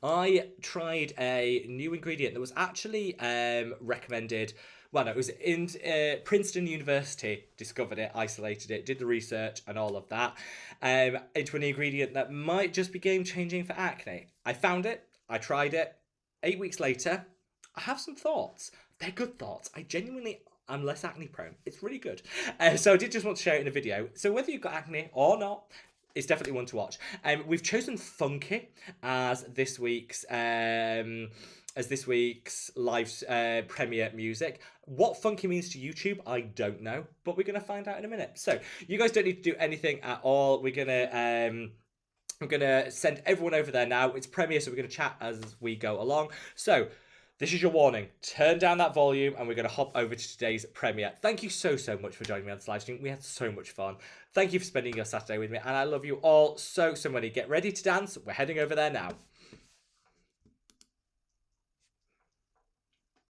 I tried a new ingredient that was actually recommended. Well, no, it was in Princeton University, discovered it, isolated it, did the research and all of that, into an ingredient that might just be game-changing for acne. I found it, I tried it, 8 weeks later, I have some thoughts. They're good thoughts. I'm less acne prone. It's really good. So I did just want to share it in a video. So whether you've got acne or not, it's definitely one to watch. We've chosen Funky as this week's live premiere music. What Funky means to YouTube, I don't know, but we're gonna find out in a minute. So you guys don't need to do anything at all. I'm gonna send everyone over there now. It's premiere, so we're gonna chat as we go along. So this is your warning. Turn down that volume and we're going to hop over to today's premiere. Thank you so much for joining me on this live stream. We had so much fun. Thank you for spending your Saturday with me and I love you all so much. Get ready to dance. We're heading over there now.